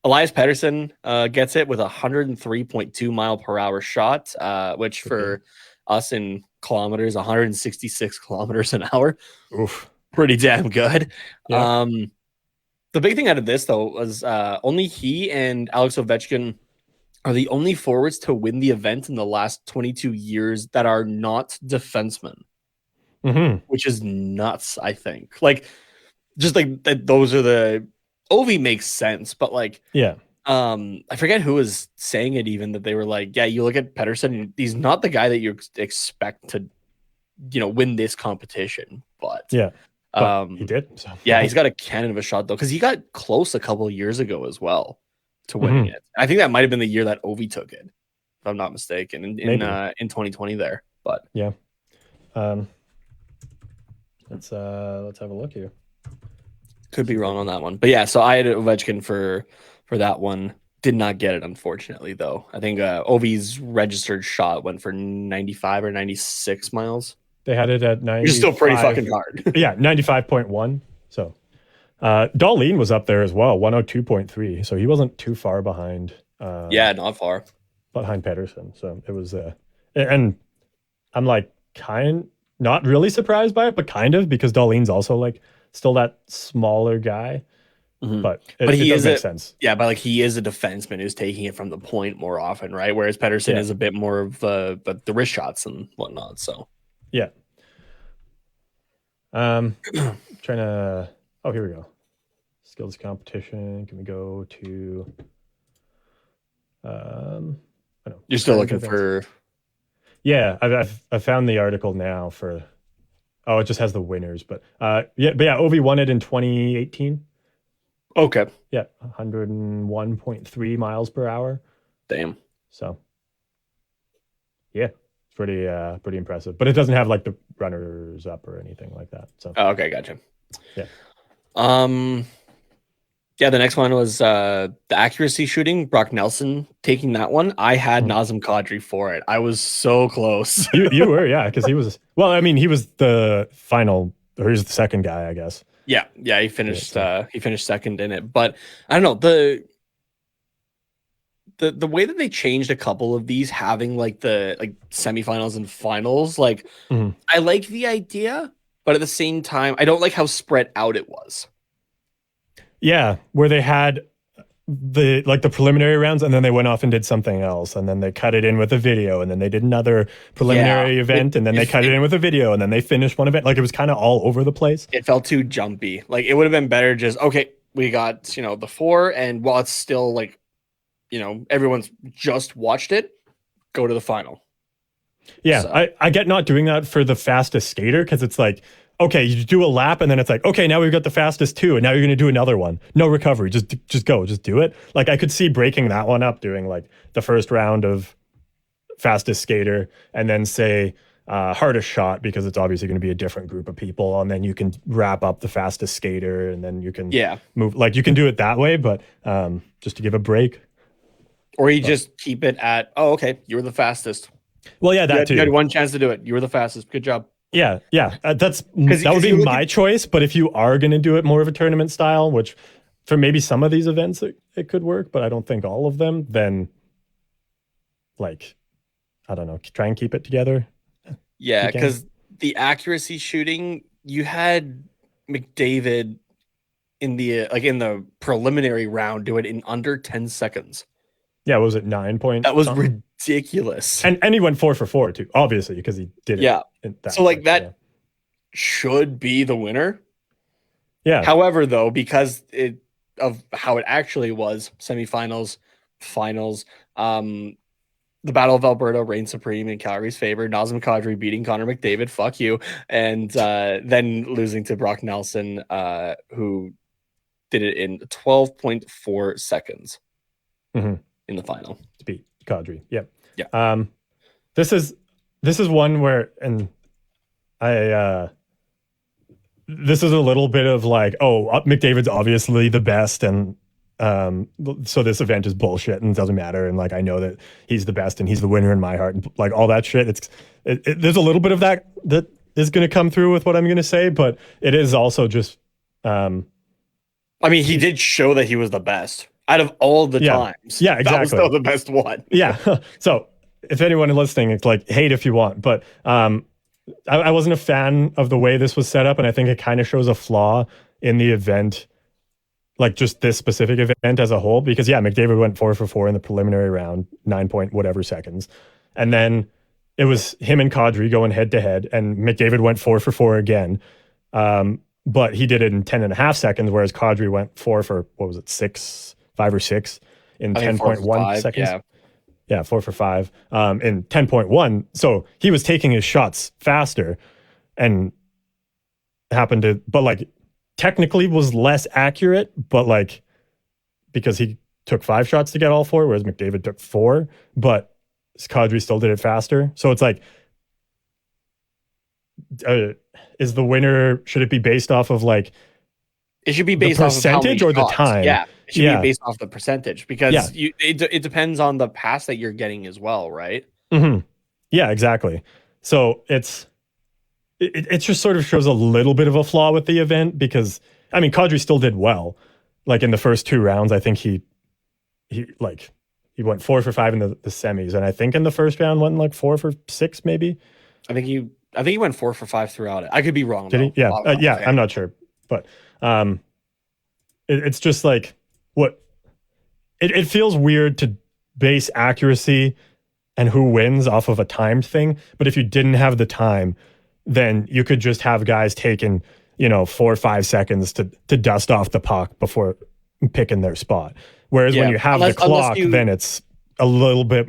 Elias Pettersson gets it with a 103.2 mile per hour shot, which for us in kilometers, 166 kilometers an hour.
Oof.
Pretty damn good.
Yeah.
The big thing out of this, though, was only he and Alex Ovechkin are the only forwards to win the event in the last 22 years that are not defensemen, which is nuts, I think. Like, just like that, those are the Ovi makes sense, but like, I forget who was saying it even that they were like, yeah, you look at Pettersson, he's not the guy that you expect to, win this competition, but
he did. So.
Yeah, he's got a cannon of a shot though, because he got close a couple of years ago as well to winning it. I think that might have been the year that Ovi took it, if I'm not mistaken, in 2020 there. But
yeah, let's have a look here.
Could be wrong on that one, but yeah. So I had Ovechkin for that one. Did not get it, unfortunately, though. I think Ovi's registered shot went for 95 or 96 miles.
They had it at 90.
Which is still pretty fucking hard.
Yeah, 95.1. So Darlene was up there as well, 102.3. So he wasn't too far behind.
Not far
behind Pettersson. So it was, and I'm like not really surprised by it, but kind of, because Darlene's also like still that smaller guy.
Mhm.
But
But
it
he
does
is
make
a
sense.
yeah, but like he is a defenseman who's taking it from the point more often, right? Whereas Pedersen
Yeah.
is a bit more of the wrist shots and whatnot. So
Yeah. Um, trying to. Oh, here we go. Skills competition. Can we go to? I don't know.
you're still
Current
looking
events.
for
Yeah, I've found the article now for. Oh, it just has the winners, but yeah, Ovi won it in 2018.
okay.
Yeah, 101.3 miles per hour.
Damn.
So yeah, it's pretty impressive. But it doesn't have like the runners up or anything like that. So
Oh, okay, gotcha.
yeah.
Um yeah, the next one was the accuracy shooting, Brock Nelson taking that one. I had
Mhm.
Nazem Kadri for it. I was so close.
You were, yeah, because he was, well, I mean, he was the final, or he was the second guy, I guess.
Yeah, he
Yeah,
finished
so.
he finished second in it. But I don't know, the way that they changed a couple of these having like the like semifinals and finals, like
Mhm.
I like the idea, but at the same time, I don't like how spread out it was.
Yeah, where they had the preliminary rounds, and then they went off and did something else, and then they cut it in with a video, and then they did another
Yeah.
preliminary event, and then they cut it in with a video, and then they finished one event. Like, it was kind of all over the place.
It felt too jumpy. Like it would have been better just okay, we got, the four, and while it's still like, everyone's just watched it, go to the final.
Yeah,
So
I get not doing that for the fastest skater, because it's like, okay, you do a lap, and then it's like, okay, now we've got the fastest two, and now you're going to do another one. No recovery, just go, just do it. Like, I could see breaking that one up, doing like the first round of fastest skater, and then say hardest shot, because it's obviously going to be a different group of people, and then you can wrap up the fastest skater, and then you can
yeah.
move, like, you can do it that way, but just to give a break.
Or you just keep it at, oh, okay, you were the fastest.
Well, yeah, that
You had
too.
one chance to do it. You were the fastest. Good job.
Yeah, that would
Because
be
you look
my
at,
choice. But if you are going to do it more of a tournament style, which for maybe some of these events it could work, but I don't think all of them, then like, I don't know, try and keep it together.
yeah,
You can.
because the accuracy shooting, you had McDavid in the preliminary round do it in under 10 seconds.
Yeah, what was it, 9 point
That was
something?
ridiculous.
And he went 4 for 4 too, obviously, because he did it.
Yeah.
That
So like
quick,
that
yeah.
should be the winner.
Yeah.
However, though, because of how it actually was, semifinals, finals, the Battle of Alberta reigned supreme in Calgary's favor. Nazem Kadri beating Connor McDavid, fuck you, and then losing to Brock Nelson, who did it in 12.4 seconds
Mhm.
in the final.
To beat Kadri. Yep.
Yeah.
This is one where, and I this is a little bit of like, oh, McDavid's obviously the best, and so this event is bullshit and doesn't matter, and like, I know that he's the best and he's the winner in my heart, and like all that shit. There's a little bit of that is going to come through with what I'm going to say, but it is also just
I mean, he did show that he was the best out of all the times.
Yeah, exactly.
That was still the best one.
Yeah. So if anyone listening, it's like, hate if you want, but I wasn't a fan of the way this was set up, and I think it kind of shows a flaw in the event, like just this specific event as a whole, because yeah, McDavid went 4 for 4 in the preliminary round, 9 point whatever seconds. And then it was him and Kadri going head to head, and McDavid went 4 for 4 again. But he did it in 10.5 seconds, whereas Kadri went 4 for, what was it, 5 or 6 in 10.1 seconds.
Yeah.
Yeah, 4 for 5 in 10.1. So he was taking his shots faster, and happened to, but like technically was less accurate, but like, because he took 5 shots to get all 4, whereas McDavid took 4, but Kadri still did it faster. So it's like, is the winner, should it be based off of like,
it should be
the
based off of how many
percentage or the
shots.
time?
Yeah, it should
Yeah.
be based off the percentage, because
Yeah.
it depends on the pass that you're getting as well, right?
Mm-hmm. Yeah, exactly. So it just sort of shows a little bit of a flaw with the event, because I mean, Kadri still did well. Like in the first 2 rounds, I think he went 4 for 5 in the semis, and I think in the first round went like 4 for 6 maybe.
I think he went 4 for 5 throughout it. I could be wrong.
Did he? Yeah, yeah. I'm not sure, but it's just like what it feels weird to base accuracy and who wins off of a timed thing. But if you didn't have the time, then you could just have guys taking 4 or 5 seconds to dust off the puck before picking their spot. Whereas when you have the clock, then it's a little bit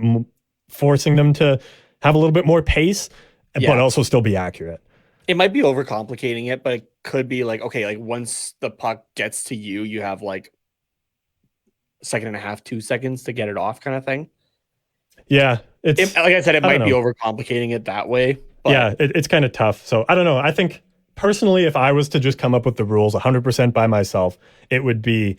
forcing them to have a little bit more pace, but also still be accurate.
It might be overcomplicating it, but it could be like, okay, like once the puck gets to you, you have like a second and a half, 2 seconds to get it off, kind of thing.
Yeah,
like I said, it might be overcomplicating it that way. But
yeah, it's kind of tough. So I don't know. I think personally, if I was to just come up with the rules 100% by myself, it would be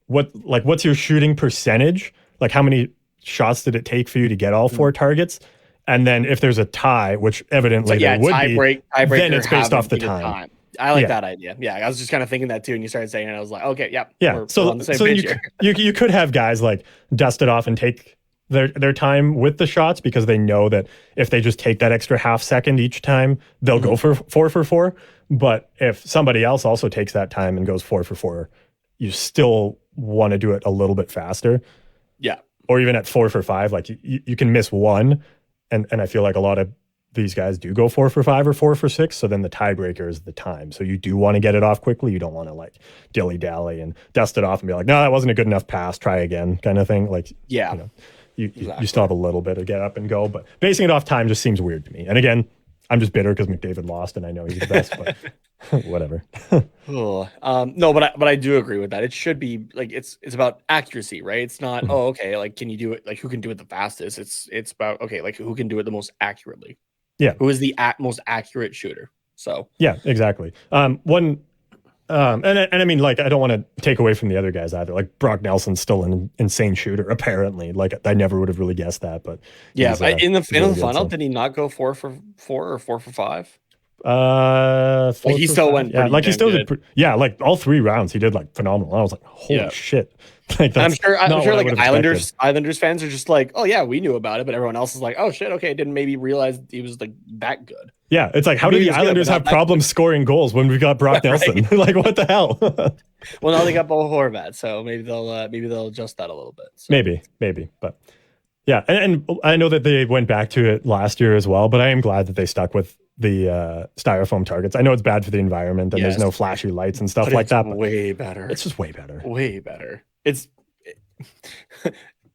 what's your shooting percentage? Like how many shots did it take for you to get all 4 targets? And then if there's a tie, which evidently there would be, then it's based off the time.
I like that idea. Yeah, I was just kind of thinking that too, and you started saying it, and I was like, okay, yeah.
So you could have guys like dust it off and take their time with the shots because they know that if they just take that extra half second each time, they'll go for 4 for 4. But if somebody else also takes that time and goes 4 for 4, you still want to do it a little bit faster.
Yeah.
Or even at 4 for 5, like you can miss one. And I feel like a lot of these guys do go 4 for 5 or 4 for 6. So then the tiebreaker is the time. So you do want to get it off quickly. You don't want to like dilly dally and dust it off and be like, no, that wasn't a good enough pass. Try again, kind of thing. Like, you still have a little bit to get up and go. But basing it off time just seems weird to me. And again, I'm just bitter because McDavid lost, and I know he's the best. But whatever.
No, but I do agree with that. It should be like it's about accuracy, right? It's not okay, like can you do it? Like who can do it the fastest? It's about okay, like who can do it the most accurately.
Yeah,
who is the most accurate shooter? So
yeah, exactly. And I mean, like, I don't want to take away from the other guys either. Like, Brock Nelson's still an insane shooter, apparently. Like, I never would have really guessed that, but
yeah, in the final, did he not go 4 for 4 or 4 for 5?
Like
he still went.
Yeah, like he still did. Yeah, like all 3 rounds, he did like phenomenal. I was like, holy shit! Like,
I'm sure like Islanders fans are just like, oh yeah, we knew about it, but everyone else is like, oh shit, okay, didn't maybe realize he was like that good.
Yeah, it's like, how do the Islanders have problems scoring goals when we've got Brock Nelson? Like, what the hell?
Well, now they got Bo Horvat, so maybe they'll adjust that a little bit. So.
Maybe, but yeah, and I know that they went back to it last year as well, but I am glad that they stuck with the styrofoam targets. I know it's bad for the environment and there's no flashy lights and stuff like that, but
way better.
It's just way better.
Way better. It's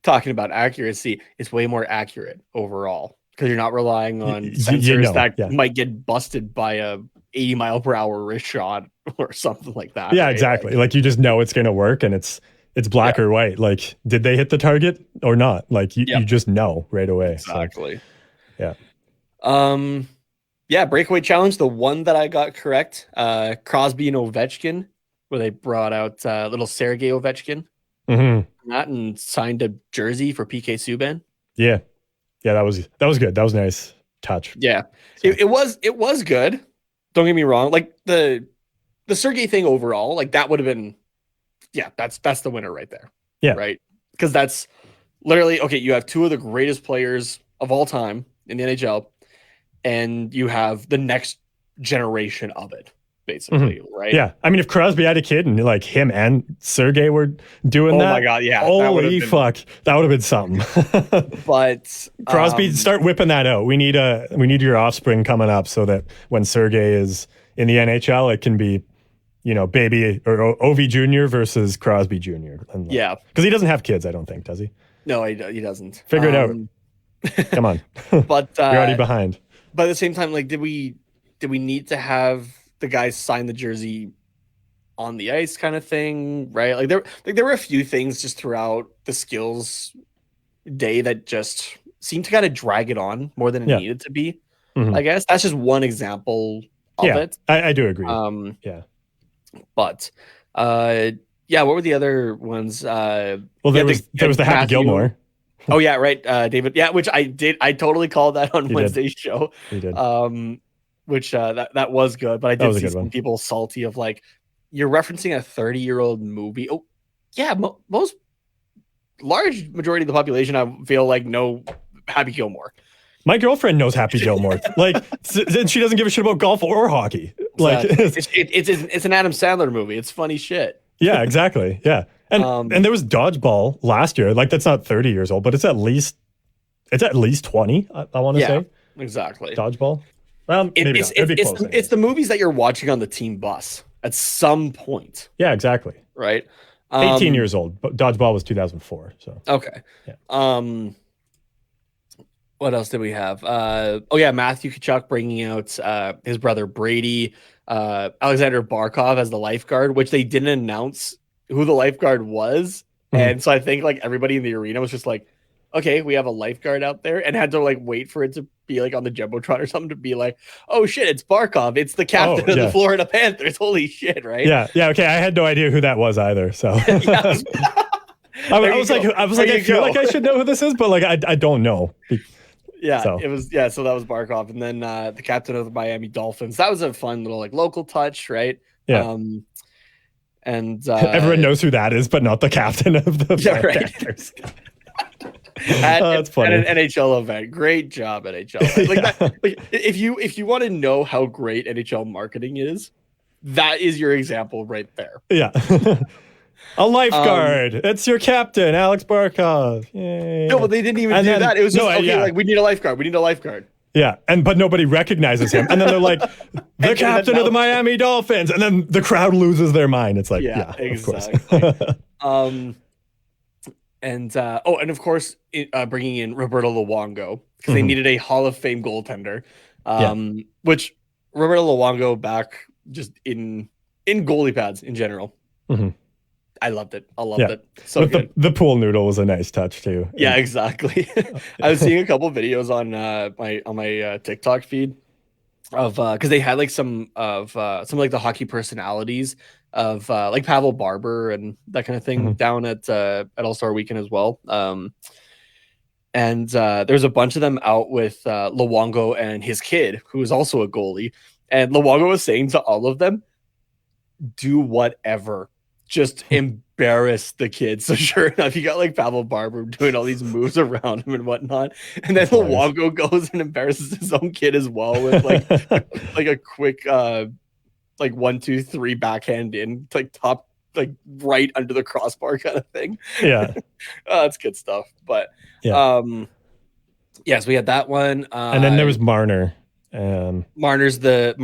talking about accuracy. It's way more accurate overall because you're not relying on sensors that might get busted by a 80-mile-per-hour wrist shot or something like that.
Yeah, right? Exactly. Like you just know it's going to work, and it's black or white. Like, did they hit the target or not? Like you just know right away.
Exactly.
So, yeah.
Yeah, breakaway challenge. The one that I got correct, Crosby and Ovechkin, where they brought out little Sergei Ovechkin and signed a jersey for PK Subban.
Yeah, that was good. That was a nice touch.
Yeah, so. it was good. Don't get me wrong. Like the Sergei thing overall, like that would have been, that's the winner right there.
Yeah,
right. Because that's literally okay. You have 2 of the greatest players of all time in the NHL. And you have the next generation of it, basically, right?
Yeah. I mean, if Crosby had a kid and like him and Sergei were doing that.
Oh my God, yeah.
Holy fuck. That would have been something.
But
Crosby, start whipping that out. We need your offspring coming up so that when Sergei is in the NHL, it can be, baby or Ovi Jr. versus Crosby Jr. And
yeah.
Because he doesn't have kids, I don't think, does he?
No, he doesn't.
Figure it out. Come on.
But
you're already behind.
But at the same time, like, did we need to have the guys sign the jersey on the ice, kind of thing, right? Like there were a few things just throughout the skills day that just seemed to kind of drag it on more than it needed to be. I guess that's just one example of it.
I do agree.
But what were the other ones?
Well, there was the Happy Gilmore.
Oh yeah, right, David. Yeah, which I totally called that on Wednesday's show.
You did.
Which that was good, but I did see some people salty of like, you're referencing a 30-year-old movie. Oh, yeah, most large majority of the population I feel like know Happy Gilmore.
My girlfriend knows Happy Gilmore. Like, and she doesn't give a shit about golf or hockey. Like,
it's an Adam Sandler movie. It's funny shit.
Yeah, exactly. Yeah. And there was Dodgeball last year. Like, that's not 30 years old, but it's at least 20, I want to say.
Exactly.
Dodgeball. Well, maybe not. It'd be close.
It's the movies that you're watching on the team bus at some point.
Yeah, exactly.
Right.
18 years old, but Dodgeball was 2004. So
okay.
Yeah.
What else did we have? Matthew Tkachuk bringing out his brother Brady, Alexander Barkov as the lifeguard, which they didn't announce who the lifeguard was. And so I think like everybody in the arena was just like, okay, we have a lifeguard out there, and had to like wait for it to be like on the Jumbotron or something to be like, oh shit, it's Barkov. It's the captain of the Florida Panthers. Holy shit, right?
Yeah. Yeah. Okay. I had no idea who that was either. So I was like, I feel like I should know who this is, but like, I don't know.
Yeah, so that was Barkov. And then the captain of the Miami Dolphins. That was a fun little like local touch, right?
Yeah.
And
everyone knows who that is, but not the captain of the Panthers.
That's funny. At an NHL event. Great job, NHL. Like if you want to know how great NHL marketing is, that is your example right there.
Yeah. A lifeguard. It's your captain, Alex Barkov. Yay.
No, but they didn't even do that. It was just like we need a lifeguard. We need a lifeguard.
Yeah, but nobody recognizes him. And then they're like, the captain of the Miami Dolphins. And then the crowd loses their mind. It's like, yeah
exactly. And of course, bringing in Roberto Luongo because they needed a Hall of Fame goaltender, which Roberto Luongo back just in goalie pads in general.
Mm-hmm.
I loved it. So good.
The pool noodle was a nice touch too.
Yeah, exactly. I was seeing a couple videos on my TikTok feed of because they had like some like the hockey personalities of like Pavel Barber and that kind of thing down at All-Star Weekend as well. And there's a bunch of them out with Luongo and his kid, who is also a goalie. And Luongo was saying to all of them, do whatever. Just embarrass the kids. So sure enough, you got like Pavel Barber doing all these moves around him and whatnot. And then Luongo goes and embarrasses his own kid as well with like like a quick like 1, 2, 3 backhand in like top like right under the crossbar kind of thing.
Yeah.
That's good stuff. But so we had that one.
And then there was Marner.
Marner's the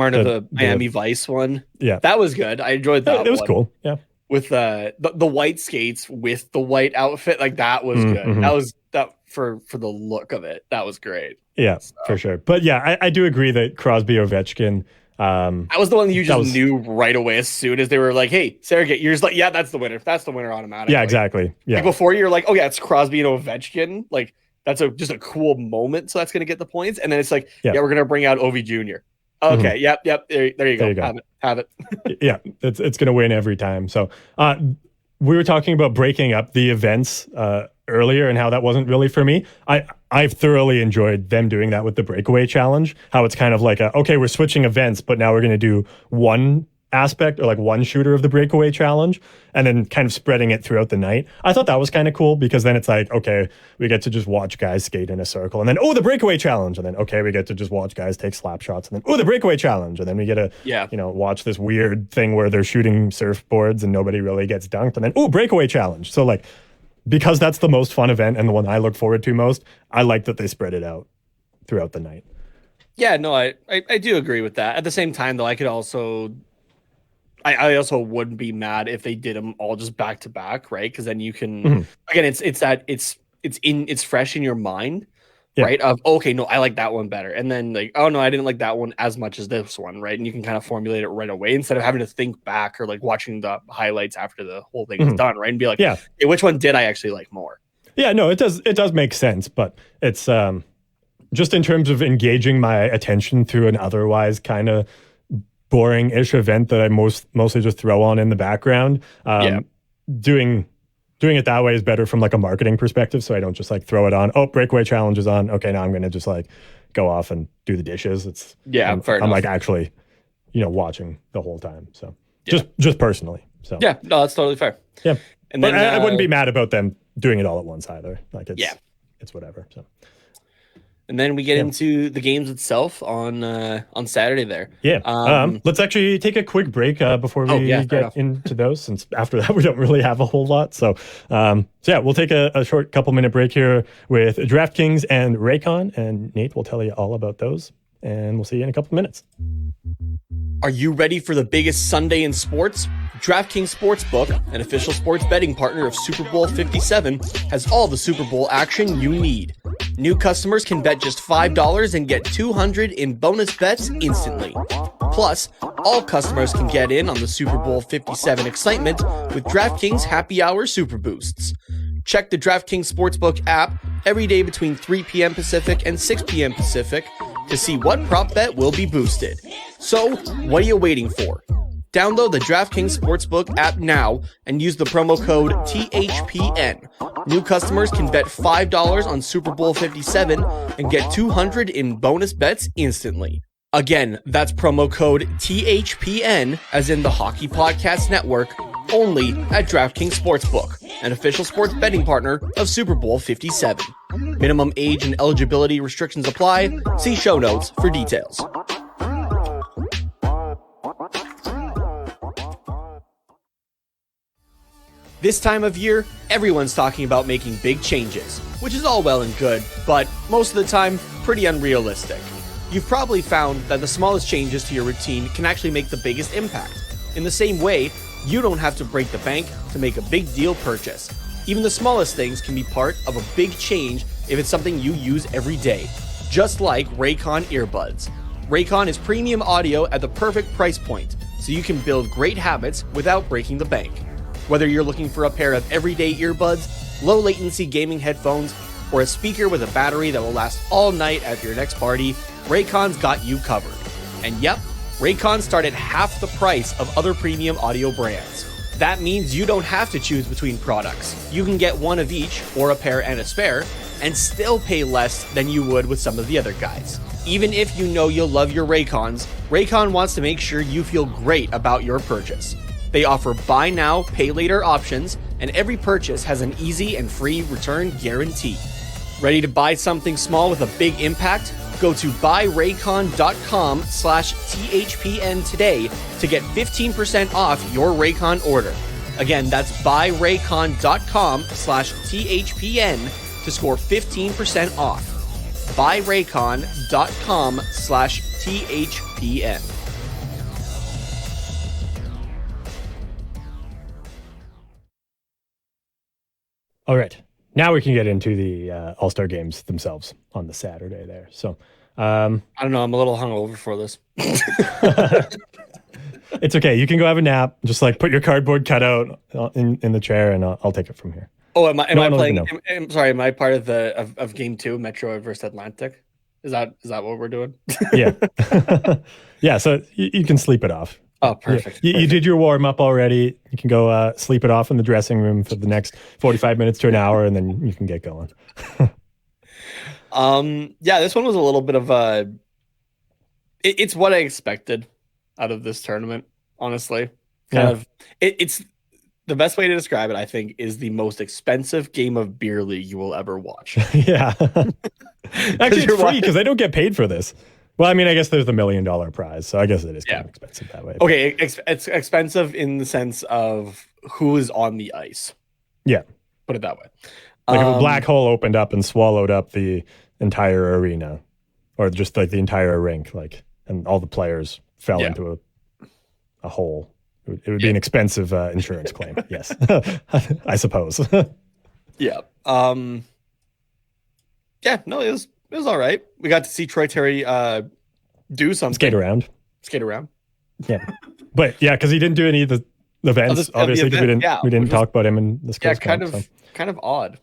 Miami Vice one.
Yeah.
That was good. I enjoyed that.
It was cool. Yeah.
With the white skates with the white outfit, like that was good. Mm-hmm. That was that for the look of it. That was great.
Yeah, for sure. But yeah, I do agree that Crosby Ovechkin.
That was the one that you just knew right away as soon as they were like, "Hey, Sergei," you're just like, "Yeah, that's the winner. That's the winner automatically."
Yeah, exactly. Yeah.
Like before, you're like, "Oh yeah, it's Crosby and Ovechkin." Like that's just a cool moment, so that's gonna get the points. And then it's like, "Yeah, we're gonna bring out Ovi Jr." Okay. Mm-hmm. Yep. There you go. Have it.
Yeah. It's going to win every time. So we were talking about breaking up the events earlier and how that wasn't really for me. I've thoroughly enjoyed them doing that with the breakaway challenge, how it's kind of like, okay, we're switching events, but now we're going to do one aspect or like one shooter of the breakaway challenge and then kind of spreading it throughout the night. I thought that was kind of cool because then it's like, okay, we get to just watch guys skate in a circle and then, the breakaway challenge. And then, okay, we get to just watch guys take slap shots and then, the breakaway challenge. And then we get to, watch this weird thing where they're shooting surfboards and nobody really gets dunked. And then, breakaway challenge. So like, because that's the most fun event and the one I look forward to most, I like that they spread it out throughout the night.
Yeah, no, I do agree with that. At the same time, though, I also wouldn't be mad if they did them all just back to back, right? Because then you can again, it's fresh in your mind, right? Of okay, no, I like that one better, and then like, oh no, I didn't like that one as much as this one, right? And you can kind of formulate it right away instead of having to think back or like watching the highlights after the whole thing is done, right? And be like, hey, which one did I actually like more?
Yeah, no, it does make sense, but it's just in terms of engaging my attention through an otherwise kind of boring-ish event that I mostly just throw on in the background. Doing it that way is better from like a marketing perspective. So I don't just like throw it on. Oh, breakaway challenge is on. Okay, now I'm going to just like go off and do the dishes. I'm like actually, watching the whole time. So just personally. So
yeah, no, that's totally fair.
Yeah, and then I wouldn't be mad about them doing it all at once either. Like it's whatever. So.
and then we get
Yeah.
into the games itself on Saturday there.
Yeah. Let's actually take a quick break before
Oh yeah,
we
fair
get
enough.
into those, since after that we don't really have a whole lot. So yeah, we'll take a short couple minute break here with DraftKings and Raycon, and Nate will tell you all about those, and we'll see you in a couple minutes.
Are you ready for the biggest Sunday in sports? DraftKings Sportsbook, an official sports betting partner of Super Bowl 57, has all the Super Bowl action you need. New customers can bet just $5 and get $200 in bonus bets instantly. Plus, all customers can get in on the Super Bowl 57 excitement with DraftKings Happy Hour Super Boosts. Check the DraftKings Sportsbook app every day between 3 p.m. Pacific and 6 p.m. Pacific to see what prop bet will be boosted. So, what are you waiting for? Download the DraftKings Sportsbook app now and use the promo code THPN. New customers can bet $5 on Super Bowl 57 and get $200 in bonus bets instantly. Again, that's promo code THPN, as in the Hockey Podcast Network, only at DraftKings Sportsbook, an official sports betting partner of Super Bowl 57. Minimum age and eligibility restrictions apply. See show notes for details. This time of year, everyone's talking about making big changes, which is all well and good, but most of the time, pretty unrealistic. You've probably found that the smallest changes to your routine can actually make the biggest impact. In the same way, you don't have to break the bank to make a big deal purchase. Even the smallest things can be part of a big change if it's something you use every day, just like Raycon earbuds. Raycon is premium audio at the perfect price point, so you can build great habits without breaking the bank. Whether you're looking for a pair of everyday earbuds, low latency gaming headphones, or a speaker with a battery that will last all night at your next party, Raycon's got you covered. And yep, Raycon start at half the price of other premium audio brands. That means you don't have to choose between products. You can get one of each, or a pair and a spare, and still pay less than you would with some of the other guys. Even if you know you'll love your Raycons, Raycon wants to make sure you feel great about your purchase. They offer buy now, pay later options, and every purchase has an easy and free return guarantee. Ready to buy something small with a big impact? Go to buyraycon.com/THPN today to get 15% off your Raycon order. Again, that's buyraycon.com/THPN to score 15% off. buyraycon.com/THPN.
All right. Now we can get into the All-Star games themselves on the Saturday there. So,
I don't know. I'm a little hungover for this.
it's okay. You can go have a nap. Just like put your cardboard cutout in the chair, and I'll take it from here.
Oh, am I playing?
Even
Sorry, am I part of of game 2, Metro versus Atlantic? Is that what we're doing?
Yeah. Yeah. So you can sleep it off.
Oh, perfect.
You did your warm up already. You can go sleep it off in the dressing room for the next 45 minutes to an hour, and then you can get going.
Yeah, this one was a little bit of a. It's what I expected out of this tournament, honestly. It's the best way to describe it, I think, is the most expensive game of beer league you will ever watch.
Yeah. Actually, it's free because they don't get paid for this. Well, I mean, I guess there's the $1 million prize, so I guess it is kind of expensive that way.
Okay, it's expensive in the sense of who is on the ice.
Yeah.
Put it that way.
Like if a black hole opened up and swallowed up the entire arena, or just like the entire rink, like, and all the players fell into a hole, it would be an expensive insurance claim. Yes, I suppose.
Yeah. Yeah. No, it was all right. We got to see Troy Terry do something.
Skate around. Yeah, but yeah, because he didn't do any of the events. Obviously, because we didn't talk about him in this.
Yeah, kind of odd.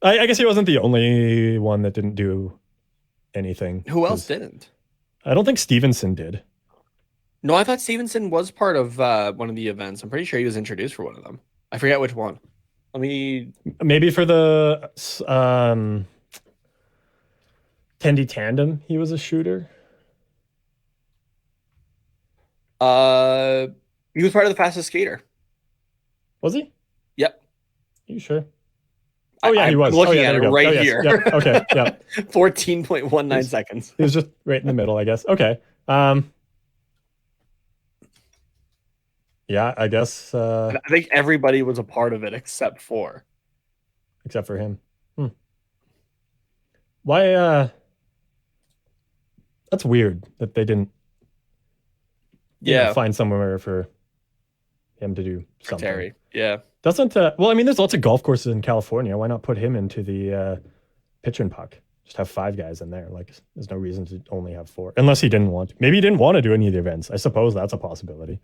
I guess he wasn't the only one that didn't do anything.
Who else didn't?
I don't think Stevenson did.
No, I thought Stevenson was part of one of the events. I'm pretty sure he was introduced for one of them. I forget which one.
Maybe for the Tendy Tandem, he was a shooter.
He was part of the fastest skater.
Was he?
Yep.
Are you sure? Oh yeah, he was.
I'm looking
yeah,
at it
there we go.
right
Oh, yes.
here.
Yep. Okay. Yeah.
14.19 seconds.
He was just right in the middle, I guess. Okay. Yeah, I guess.
I think everybody was a part of it except for
him. Why? That's weird that they didn't. Find somewhere for him to do something.
Terry. Yeah.
Doesn't well, I mean, there's lots of golf courses in California. Why not put him into the pitch and puck? Just have 5 guys in there. Like, there's no reason to only have 4, unless he didn't want to. Maybe he didn't want to do any of the events. I suppose that's a possibility.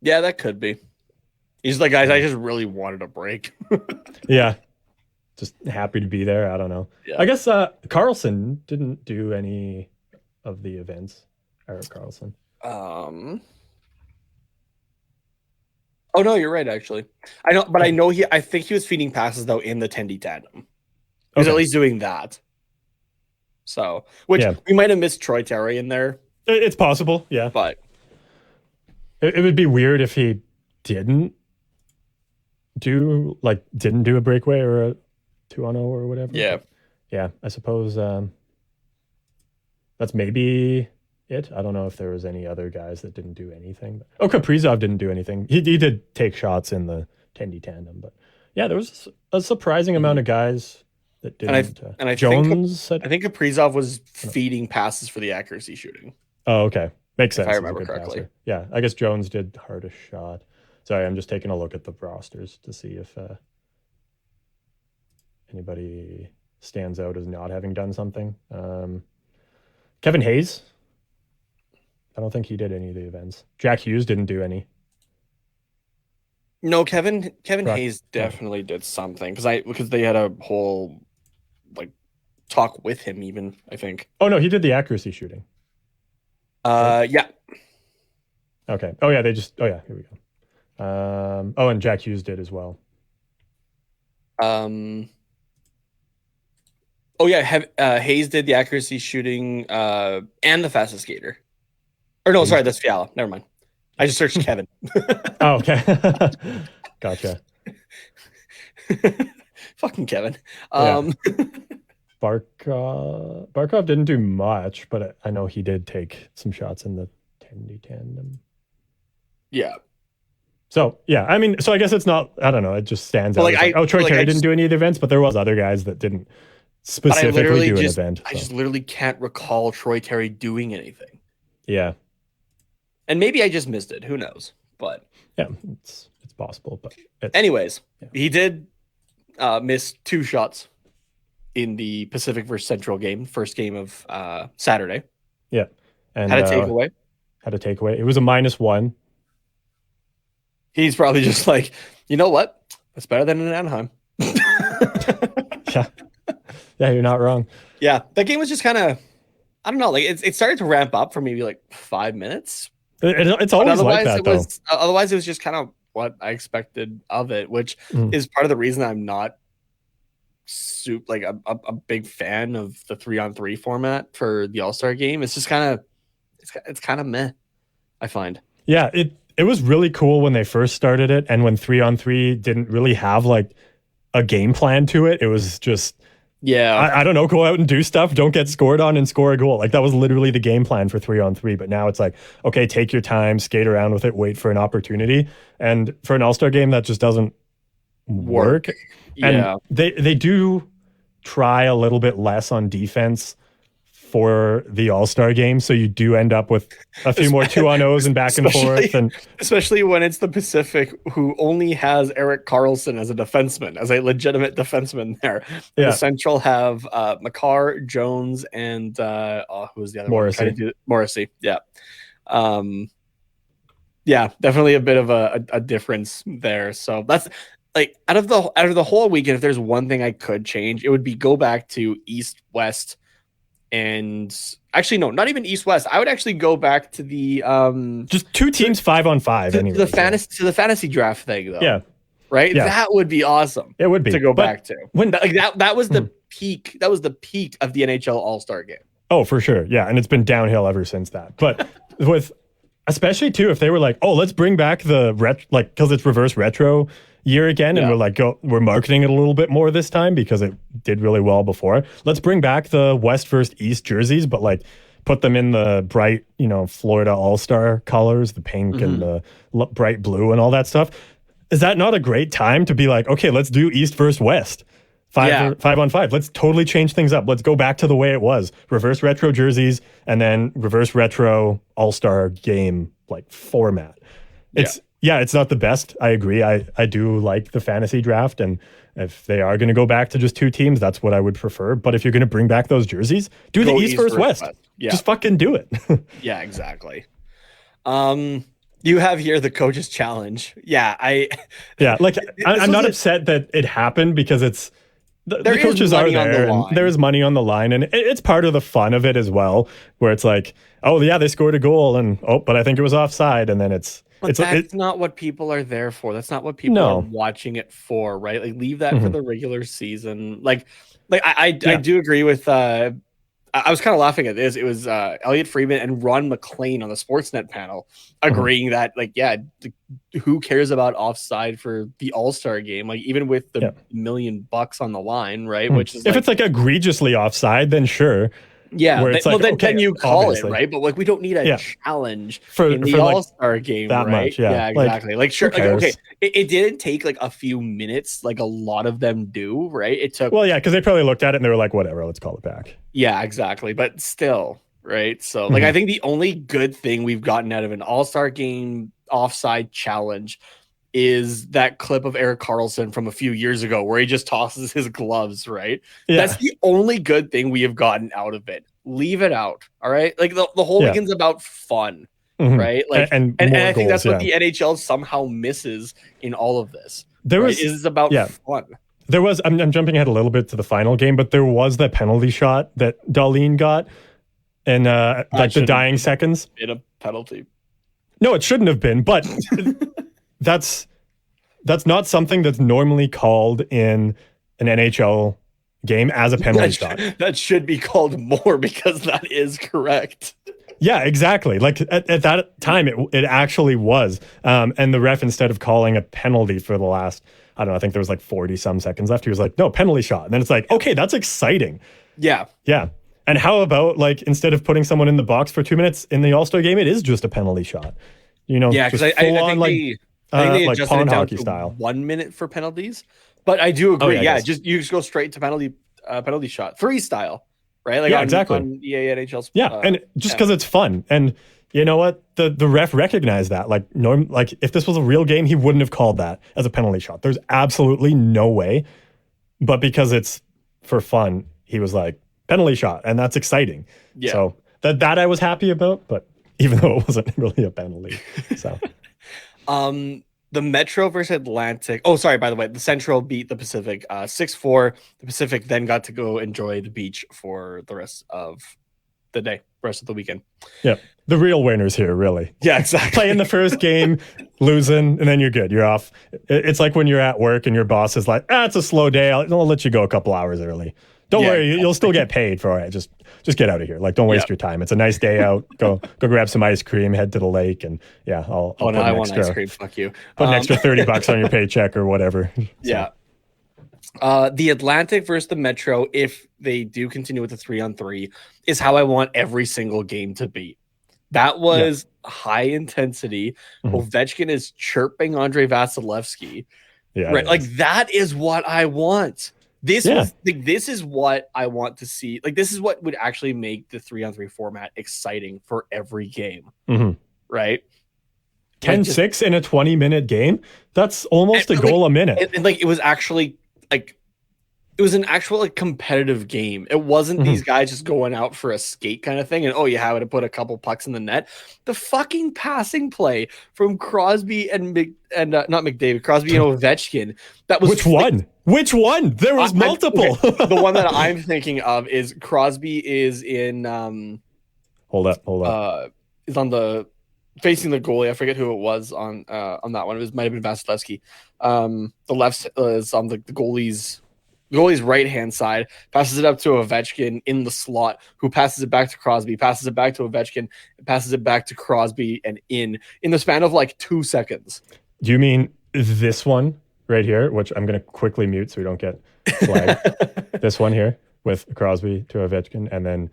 Yeah, that could be. He's like, guys, I just really wanted a break.
Yeah, just happy to be there. I don't know.
Yeah.
I guess Carlson didn't do any of the events. Eric Carlson.
Oh no, you're right. Actually, I know, but I know I think he was feeding passes though in the Tendy tandem. He was at least doing that. So, which we might have missed Troy Terry in there.
It's possible, yeah.
But
it would be weird if he didn't do a breakaway or a 2-on-0 or whatever.
Yeah.
Yeah, I suppose that's maybe it. I don't know if there was any other guys that didn't do anything. Kaprizov didn't do anything. He did take shots in the Tendy tandem, but yeah, there was a surprising amount of guys that didn't.
And I
Jones
think Kaprizov was feeding passes for the accuracy shooting.
Oh, okay. Makes sense.
If I remember correctly.
Passer. Yeah, I guess Jones did hardest shot. Sorry, I'm just taking a look at the rosters to see if anybody stands out as not having done something. Kevin Hayes. I don't think he did any of the events. Jack Hughes didn't do any.
No, Kevin Hayes definitely did something because they had a whole talk with him even, I think.
Oh no, he did the accuracy shooting.
Yeah.
Okay. Oh yeah, here we go. And Jack Hughes did as well.
Oh yeah, Hayes did the accuracy shooting and the fastest skater. Or no, sorry, that's Fiala. Never mind. I just searched Kevin.
Oh, okay. Gotcha.
Fucking Kevin.
Barkov didn't do much, but I know he did take some shots in the Tendy tandem.
Yeah.
So yeah, I mean, so I guess it's not. I don't know. It just stands out. Troy Terry didn't do any of the events, but there was other guys that didn't specifically do an event.
I just literally can't recall Troy Terry doing anything.
Yeah.
And maybe I just missed it. Who knows? But
yeah, it's possible. But
anyways, he did miss 2 shots in the Pacific versus Central game, first game of Saturday.
Yeah, and
had a takeaway.
It was a -1.
He's probably just like, you know what? That's better than in Anaheim.
Yeah, you're not wrong.
Yeah, that game was just kind of, I don't know, like it started to ramp up for maybe 5 minutes.
It's always like that, though.
Otherwise, it was just kind of what I expected of it, which is part of the reason I'm not a big fan of the 3-on-3 format for the All-Star game. It's just kind of, it's kind of meh, I find.
Yeah, it was really cool when they first started it, and when 3-on-3 didn't really have a game plan to it. It was just, I don't know, go out and do stuff, don't get scored on and score a goal. That was literally the game plan for 3-on-3. But now it's okay, take your time, skate around with it, wait for an opportunity. And for an All-Star game, that just doesn't work.
Yeah.
And they do try a little bit less on defense for the All-Star game, so you do end up with a few more 2-on-0s and back and forth, and
especially when it's the Pacific, who only has Eric Carlson as a defenseman, as a legitimate defenseman there.
Yeah.
The Central have Makar, Jones, and who was the other
Morrissey.
one? Morrissey. Yeah. Yeah, definitely a bit of a difference there. So that's out of the whole weekend, if there's one thing I could change, it would be go back to East West. And actually, no, not even East West. I would actually go back to the
just 2 teams 5-on-5
to the fantasy draft thing, though.
Yeah,
right.
Yeah.
That would be awesome.
It would be
to go back to
when
that was the peak. That was the peak of the NHL All-Star game.
Oh, for sure. Yeah, and it's been downhill ever since that. But with especially too if they were like, oh, let's bring back the because it's reverse retro year again, and
Yeah.
we're like, we're marketing it a little bit more this time because it did really well before. Let's bring back the West versus East jerseys, but like put them in the bright, Florida All-Star colors, the pink and the bright blue and all that stuff. Is that not a great time to be like, okay, let's do East versus West? 5-on-5. Let's totally change things up. Let's go back to the way it was. Reverse retro jerseys and then reverse retro all-star game like format. It's not the best. I agree. I do like the fantasy draft, and if they are going to go back to just two teams, that's what I would prefer. But if you're going to bring back those jerseys, do the East versus West.
Yeah.
Just fucking do it.
Yeah, exactly. You have here the coaches challenge. Yeah,
I'm not upset that it happened because it's the coaches are there and there is money on the line, and it's part of the fun of it as well, where it's like, oh yeah, they scored a goal and but I think it was offside, and then it's
not what people are there for. That's not what people are watching it for, right? Like leave that for the regular season. I do agree with I was kind of laughing at this. It was Elliot Friedman and Ron McLean on the Sportsnet panel agreeing that, who cares about offside for the All-Star game? Like, even with the $1 million on the line, right? Which is
if it's like egregiously offside, then sure.
Yeah, then you call it, right? But like, we don't need a challenge in the All-Star game,
that
right?
Much, yeah.
Exactly. Like, sure, okay. It didn't take like a few minutes, like a lot of them do, right? It took.
Well, yeah, because they probably looked at it and they were like, whatever, let's call it back.
Yeah, exactly. But still, right? So, I think the only good thing we've gotten out of an All-Star game offside challenge is that clip of Erik Karlsson from a few years ago where he just tosses his gloves, right? Yeah. That's the only good thing we have gotten out of it. Leave it out, all right? Like the whole weekend's about fun, right? Like, and I think that's what the NHL somehow misses in all of this. Is about fun.
There was, I'm jumping ahead a little bit to the final game, but there was that penalty shot that Dahlin got, and the dying seconds.
In a penalty.
No, it shouldn't have been, but that's not something that's normally called in an NHL game as a penalty shot.
That should be called more, because that is correct.
Yeah, exactly. Like at that time, it actually was. And the ref, instead of calling a penalty for the last, I don't know, I think there was like 40 some seconds left, he was like, no, penalty shot. And then it's like, okay, that's exciting.
Yeah.
Yeah. And how about, like, instead of putting someone in the box for 2 minutes in the All-Star game, it is just a penalty shot.
Yeah, because I think they adjusted
pawn
it down
hockey
to
style.
1 minute for penalties. But I do agree. You just go straight to penalty shot, 3 style, right? Like
exactly.
On EA NHL's.
And just because it's fun. And you know what? The ref recognized that. Like if this was a real game, he wouldn't have called that as a penalty shot. There's absolutely no way. But because it's for fun, he was like, penalty shot, and that's exciting. Yeah. So that I was happy about, but even though it wasn't really a penalty. So
the Metro versus Atlantic. Oh, sorry, by the way, the Central beat the Pacific 6-4. The Pacific then got to go enjoy the beach for the rest of the day, rest of the weekend.
Yeah. The real winners here, really.
Yeah, exactly.
Playing the first game, losing, and then you're good. You're off. It's like when you're at work and your boss is like, it's a slow day. I'll let you go a couple hours early. Don't worry, you'll still get paid for it. Just get out of here. Like, don't waste your time. It's a nice day out. Go grab some ice cream, head to the lake, and I'll put
I want ice cream. Fuck you.
Put an extra $30 on your paycheck or whatever. So.
Yeah. The Atlantic versus the Metro, if they do continue with the 3-on-3, is how I want every single game to be. That was high intensity. Ovechkin is chirping Andrei Vasilevsky.
Yeah,
right. Like, that is what I want. This is what I want to see. Like, this is what would actually make the 3-on-3 format exciting for every game. Right?
10-6 in a 20-minute game? That's almost a goal a minute.
And it was actually like, it was an actual competitive game. It wasn't these guys just going out for a skate kind of thing. And how to put a couple pucks in the net. The fucking passing play from Crosby and not McDavid, Crosby and Ovechkin. That was
Which one? There was multiple.
The one that I'm thinking of is Crosby is in.
Hold up.
Is on the facing the goalie. I forget who it was on that one. It might have been Vasilevsky. The left is on the goalie's goalie's right hand side, passes it up to Ovechkin in the slot, who passes it back to Crosby, passes it back to Ovechkin, passes it back to Crosby, and in the span of like 2 seconds.
Do you mean this one right here, which I'm going to quickly mute so we don't get flagged? This one here with Crosby to Ovechkin, and then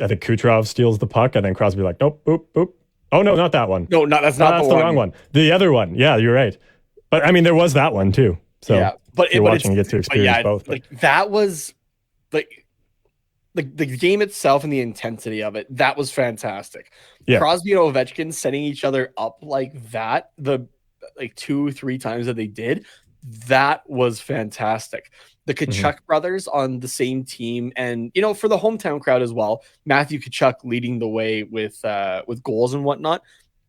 I think Kucherov steals the puck, and then Crosby like, nope, boop, boop. Oh, no, not that one.
No, that's not
the wrong one. The other one. Yeah, you're right. But I mean, there was that one too. So
yeah, but
you're watching, you get to experience both.
Like that was like the game itself and the intensity of it. That was fantastic. Yeah. Crosby and Ovechkin setting each other up like that, the like 2-3 times that they did, that was fantastic. The Tkachuk brothers on the same team, and you know, for the hometown crowd as well, Matthew Tkachuk leading the way with goals and whatnot.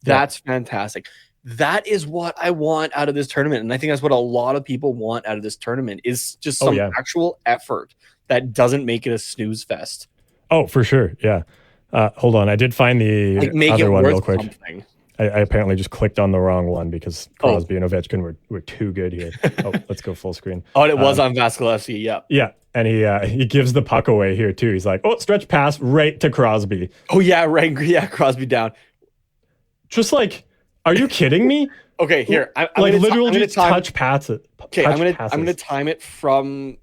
That's fantastic. That is what I want out of this tournament, and I think that's what a lot of people want out of this tournament is just some actual effort that doesn't make it a snooze fest.
Oh, for sure, yeah. Hold on, I did find the other one real quick. Something. I apparently just clicked on the wrong one because Crosby and Ovechkin were too good here. Oh, let's go full screen.
Oh, it was on Vasilevsky, yeah.
Yeah, and he gives the puck away here too. He's like, oh, stretch pass right to Crosby.
Oh, yeah, right. Yeah, Crosby down.
Just like, are you kidding me?
Okay, here. I'm
like literally just touch pass it.
Okay, I'm gonna time it from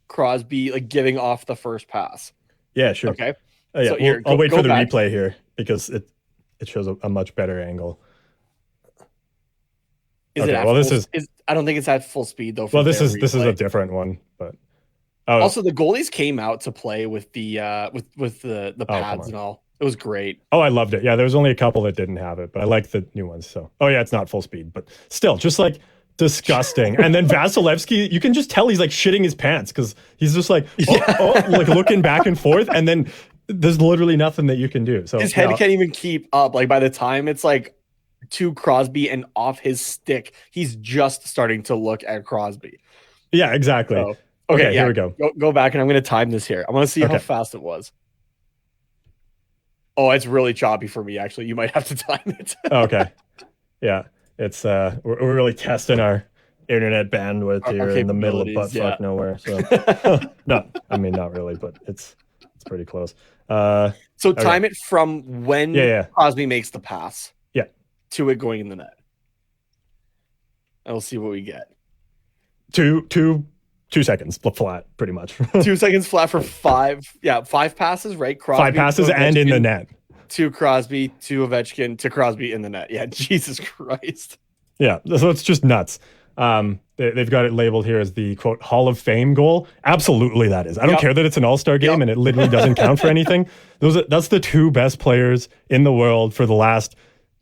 Crosby like giving off the first pass.
Yeah, sure.
Okay.
Yeah, so here, I'll wait for the replay here because it shows a much better angle.
I don't think it's at full speed though.
Well, this is a different one, but
also the goalies came out to play with the with the pads and all. It was great.
Oh, I loved it. Yeah, there was only a couple that didn't have it, but I like the new ones. So, oh yeah, it's not full speed, but still, just like disgusting. And then Vasilevsky, you can just tell he's like shitting his pants because he's just like, like looking back and forth, and then there's literally nothing that you can do. So
his head can't even keep up. Like by the time it's like to Crosby and off his stick, he's just starting to look at Crosby.
Yeah, exactly. So, okay, here we go.
Go back, and I'm going to time this here. I want to see how fast it was. Oh, it's really choppy for me, actually. You might have to time it.
Okay. Yeah. It's we're really testing our internet bandwidth here in the middle of buttfuck nowhere. So no, I mean not really, but it's pretty close.
So time it from when Crosby makes the pass to it going in the net. And we'll see what we get.
2 seconds flat, pretty much.
2 seconds flat for 5 passes, right?
Crosby 5 passes and in the net.
To Crosby, to Ovechkin, to Crosby in the net. Yeah, Jesus Christ.
Yeah, so it's just nuts. They've got it labeled here as the, quote, Hall of Fame goal. Absolutely that is. I don't care that it's an all-star game and it literally doesn't count for anything. That's the 2 best players in the world for the last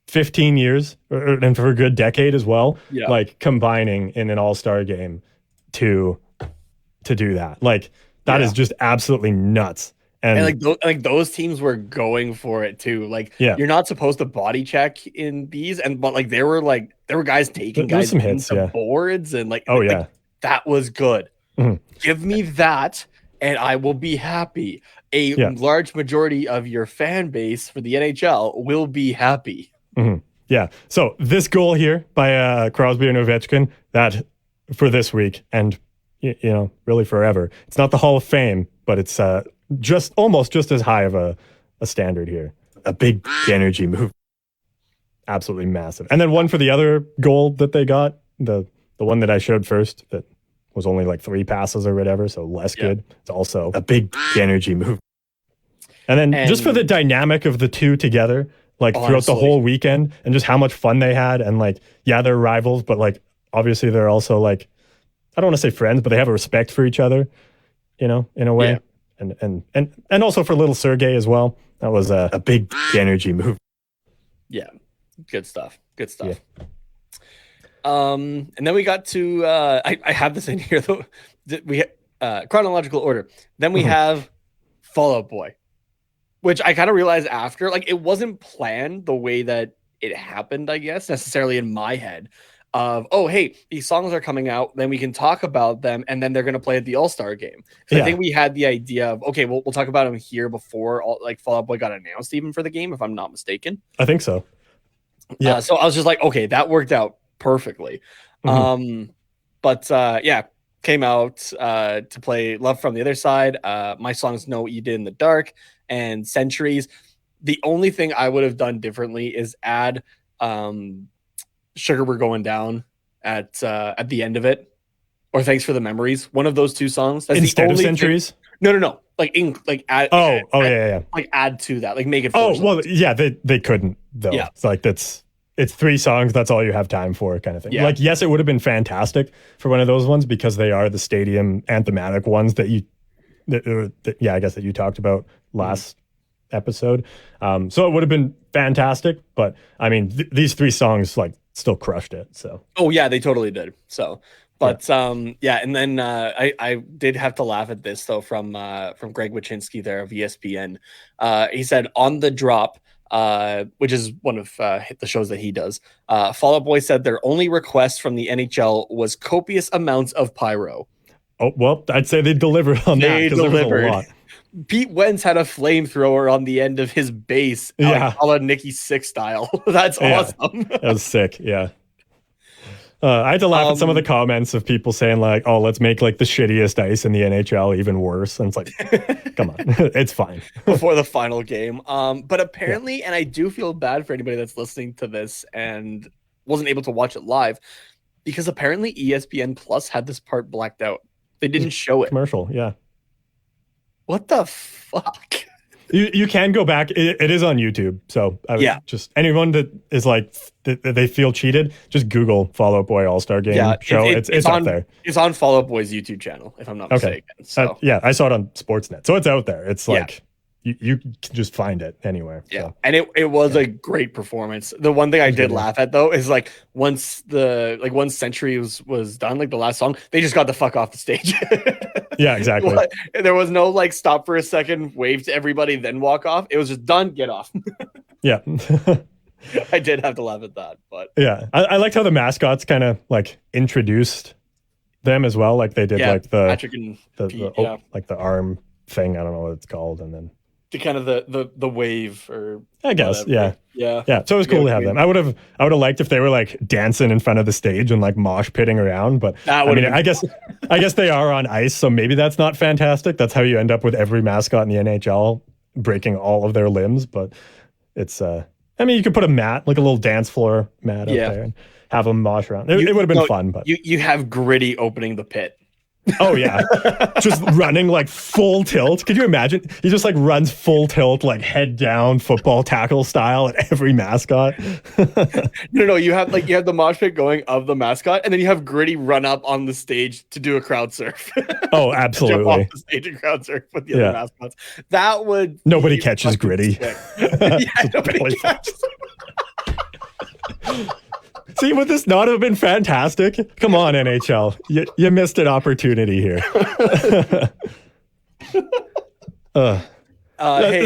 15 years, and for a good decade as well, like combining in an all-star game to do that. Like, that is just absolutely nuts.
And like those teams were going for it too. Like you're not supposed to body check in these, but like there were guys taking guys
some hits,
into boards and like that was good.
Mm-hmm.
Give me that, and I will be happy. A large majority of your fan base for the NHL will be happy.
Mm-hmm. Yeah. So this goal here by Crosby and Ovechkin, that for this week and really forever. It's not the Hall of Fame, but it's almost just as high of a standard here. A big energy move. Absolutely massive. And then one for the other goal that they got, the one that I showed first that was only like 3 passes or whatever, so less good. It's also a big energy move. And then just for the dynamic of the two together, like throughout the whole weekend, and just how much fun they had, and like, they're rivals, but like obviously they're also like, I don't want to say friends, but they have a respect for each other, in a way. And also for little Sergey as well. That was a big energy move.
Yeah. Good stuff. Yeah. And then we got to I have this in here though. We chronological order. Then we have Fall Out Boy, which I kind of realized after, like, it wasn't planned the way that it happened, I guess, necessarily in my head. Of, oh, hey, these songs are coming out, then we can talk about them, and then they're going to play at the All-Star game. So I think we had the idea of, okay, we'll talk about them here before Fall Out Boy got announced even for the game, if I'm not mistaken.
I think so. Yeah.
So I was just like, okay, that worked out perfectly. But came out to play Love from the Other Side. My songs Know What You Did in the Dark and Centuries. The only thing I would have done differently is add Sugar We're Going Down at the end of it, or Thanks for the Memories. One of those two songs. That's
Instead
the only
of Centuries?
Thing. No. Add.
Yeah.
Like add to that. Like make it.
Yeah. They couldn't though. Yeah. It's like it's 3 songs. That's all you have time for, kind of thing. Yeah. Like, yes, it would have been fantastic for one of those ones because they are the stadium anthematic ones that I guess that you talked about last episode. So it would have been fantastic, but I mean, these 3 songs like still crushed it. So.
Oh yeah, they totally did. So. But and then I did have to laugh at this though from Greg Wyszynski there of ESPN. He said on the drop, which is one of the shows that he does. Fall Out Boy said their only request from the NHL was copious amounts of pyro.
Oh well, I'd say they delivered on that because there was a lot.
Pete Wentz had a flamethrower on the end of his bass, a la Nikki Sixx style. That's awesome.
That was sick. Yeah. I had to laugh at some of the comments of people saying like, "Oh, let's make like the shittiest ice in the NHL even worse." And it's like, come on, it's fine.
Before the final game. But apparently, and I do feel bad for anybody that's listening to this and wasn't able to watch it live, because apparently ESPN Plus had this part blacked out. They didn't show it.
Commercial, yeah.
What the fuck?
You can go back. It is on YouTube. So I would just anyone that is like they feel cheated, just Google Fall Out Boy All-Star Game show. It's
on,
up there.
It's on Fall Out Boy's YouTube channel, if I'm not mistaken. So
I saw it on Sportsnet. So it's out there. It's like you can just find it anywhere.
Yeah.
So.
And it was a great performance. The one thing I did laugh at though is like once Century was done, like the last song, they just got the fuck off the stage.
Yeah, exactly.
There was no like stop for a second, wave to everybody, then walk off. It was just done, get off.
Yeah.
I did have to laugh at that, but
yeah. I liked how the mascots kind of like introduced them as well. Like they did like
Patrick and Pete,
like the arm thing. I don't know what it's called. And then
the kind of the wave, or
I guess,
whatever.
Yeah. So it was cool to have them. I would have liked if they were like dancing in front of the stage and like mosh pitting around. But I guess they are on ice, so maybe that's not fantastic. That's how you end up with every mascot in the NHL breaking all of their limbs. But it's I mean, you could put a mat, like a little dance floor mat up there, and have them mosh around. It would have been fun. But
you have Gritty opening the pit.
Oh yeah, just running like full tilt. Could you imagine? He just like runs full tilt, like head down, football tackle style at every mascot.
No, you have the mosh pit going of the mascot, and then you have Gritty run up on the stage to do a crowd surf.
Oh, absolutely!
Jump off the stage and crowd surf with the other mascots. That would
nobody catches Gritty.
Nobody catches.
See, would this not have been fantastic? Come on, NHL. You missed an opportunity here.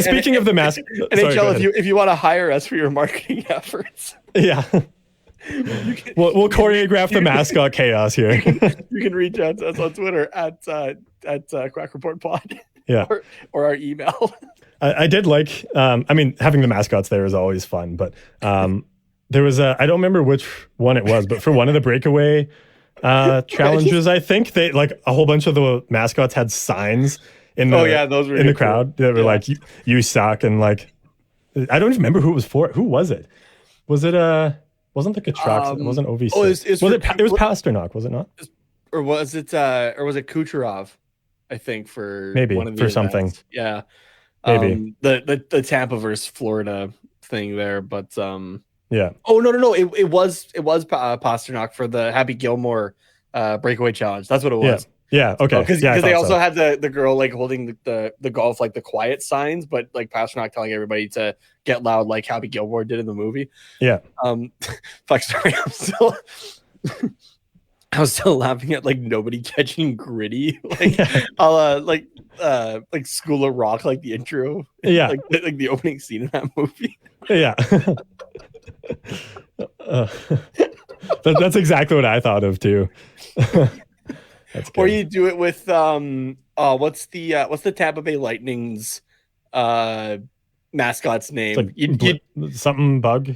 Speaking of the mask,
NHL, if you want to hire us for your marketing efforts,
we'll choreograph the mascot chaos here.
You can reach out to us on Twitter at Quack Report Pod, or our email.
I did like. I mean, having the mascots there is always fun, but. There was I don't remember which one it was, but for one of the breakaway challenges, I think they like a whole bunch of the mascots had signs in the
those were
in the crowd that were like you suck, and like I don't even remember who it was for. Who was it? Was it wasn't the Kachuk? It wasn't OVC. It was Pasternak, was it not?
Or was it Kucherov? I think for
maybe
one of the
for
events.
Something.
Yeah.
Maybe
the Tampa versus Florida thing there, but
yeah.
Oh no! It was Pasternak for the Happy Gilmore breakaway challenge. That's what it was.
Yeah. Okay.
Because they also had the girl like holding the golf like the quiet signs, but like Pasternak telling everybody to get loud like Happy Gilmore did in the movie.
Yeah.
Fuck. Sorry, I was still laughing at like nobody catching Gritty, like School of Rock, like the intro.
Yeah.
like the opening scene in that movie.
Yeah. That's exactly what I thought of too. That's good.
Or you do it with what's the Tampa Bay Lightning's mascot's name?
Like something bug?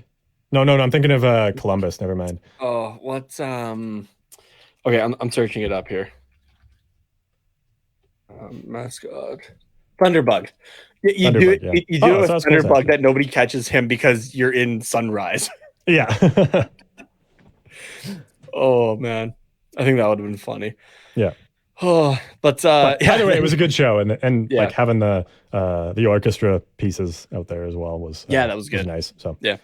No, I'm thinking of Columbus. Never mind.
Oh, what's okay, I'm searching it up here. Mascot. Thunderbug. You do
Thunderbug, yeah.
you do it with
sounds cool,
Thunderbug
actually.
that nobody catches him because you're in Sunrise.
Yeah.
Oh man, I think that would have been funny.
Yeah.
Oh, but
But
yeah,
either way, it was a good show, and
yeah,
like having the orchestra pieces out there as well was
that was good.
nice. So
Yeah.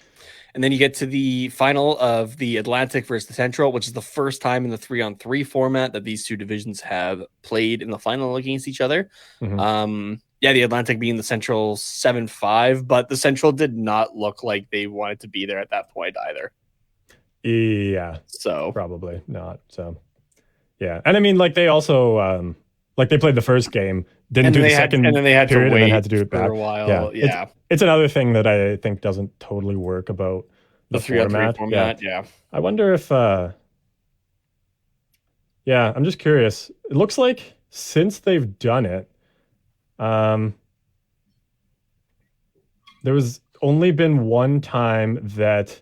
And then you get to the final of the Atlantic versus the Central, which is the first time in the 3-on-3 format that these two divisions have played in the final against each other.
mhm.
Yeah, the Atlantic being the Central 7-5, but the Central did not look like they wanted to be there at that point either.
Yeah,
So
probably not. So yeah, and I mean, like they also like they played the first game, didn't do the second
and then they had
period,
to wait
and then had to do it
for
back
a while.
Yeah,
Yeah,
it's another thing that I think doesn't totally work about
the
the
3-on-3
format.
format. Yeah.
I wonder if yeah, I'm just curious. It looks like since they've done it, there was only been one time that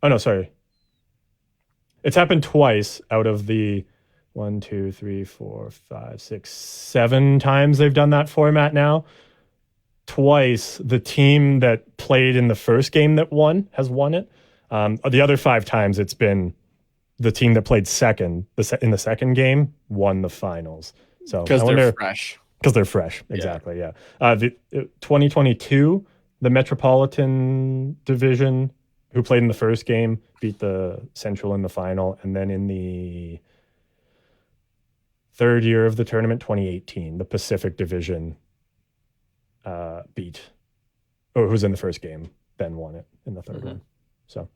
oh no, sorry. It's happened twice out of the 1, 2, 3, 4, 5, 6, 7 times they've done that format now. Twice, the team that played in the first game that won has won it. The other 5 times, it's been the team that played second in the second game won the finals. So
Because they're fresh.
Because they're fresh, exactly. Yeah. The 2022, the Metropolitan Division, who played in the first game, beat the Central in the final, and then in the third year of the tournament, 2018, the Pacific Division beat, or who's in the first game, then won it in the third one. So,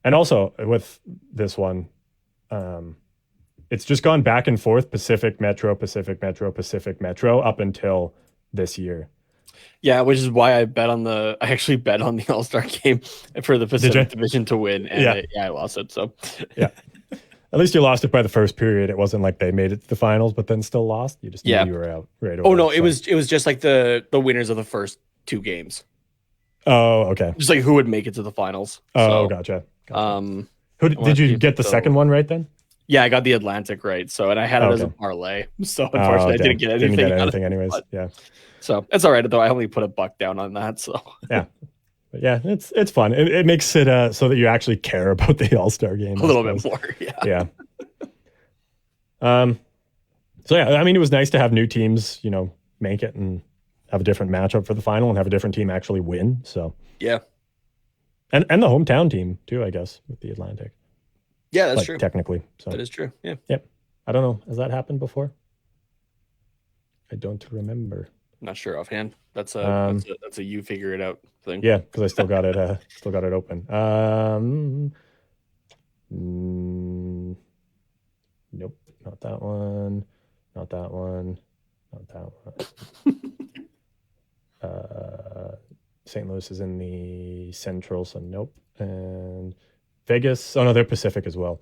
and also with this one, it's just gone back and forth, Pacific Metro, Pacific Metro, Pacific Metro, up until this year.
Yeah, which is why I actually bet on the All-Star game for the Pacific Division to win. And I lost it. So
yeah. At least you lost it by the first period. It wasn't like they made it to the finals, but then still lost. You just knew you were out right away.
Oh no, it was just like the winners of the first 2 games.
Oh, okay.
Just like who would make it to the finals.
Oh, gotcha. Who did you get the second one right then?
Yeah, I got the Atlantic right. So, and I had it as a parlay. So unfortunately, I didn't get anything.
Anyways. Yeah.
So it's all right though. I only put $1 down on that. So
yeah. But yeah, it's fun. It makes it so that you actually care about the All-Star game
a little bit more. Yeah.
So yeah, I mean, it was nice to have new teams, make it and have a different matchup for the final and have a different team actually win. So
yeah,
and the hometown team too, I guess, with the Atlantic.
Yeah, that's true.
Technically, so
that is true. Yeah.
Yep. I don't know. Has that happened before? I don't remember.
Not sure offhand. That's a you figure it out thing.
Yeah, because I still got it open. Nope, not that one. Not that one. Not that one. St. Louis is in the Central, so nope. And Vegas, oh no, they're Pacific as well.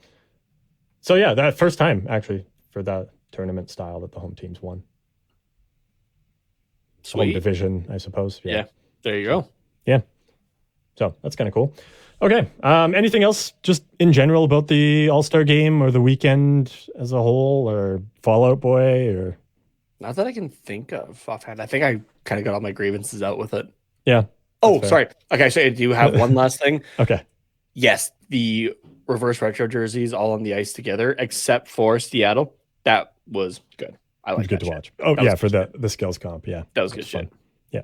So yeah, that first time actually for that tournament style that the home teams won.
Sweet.
Home division, I suppose.
Yeah. There you go.
Yeah. So that's kind of cool. Okay. Anything else just in general about the All-Star game or the weekend as a whole or Fallout Boy or?
Not that I can think of offhand. I think I kind of got all my grievances out with it.
Yeah.
Oh, sorry. Okay. So I do have one last thing.
Okay.
Yes. The reverse retro jerseys all on the ice together, except for Seattle. That was good. I like
good
that
to watch. Oh yeah, for the skills comp. Yeah,
that was good shit.
Yeah.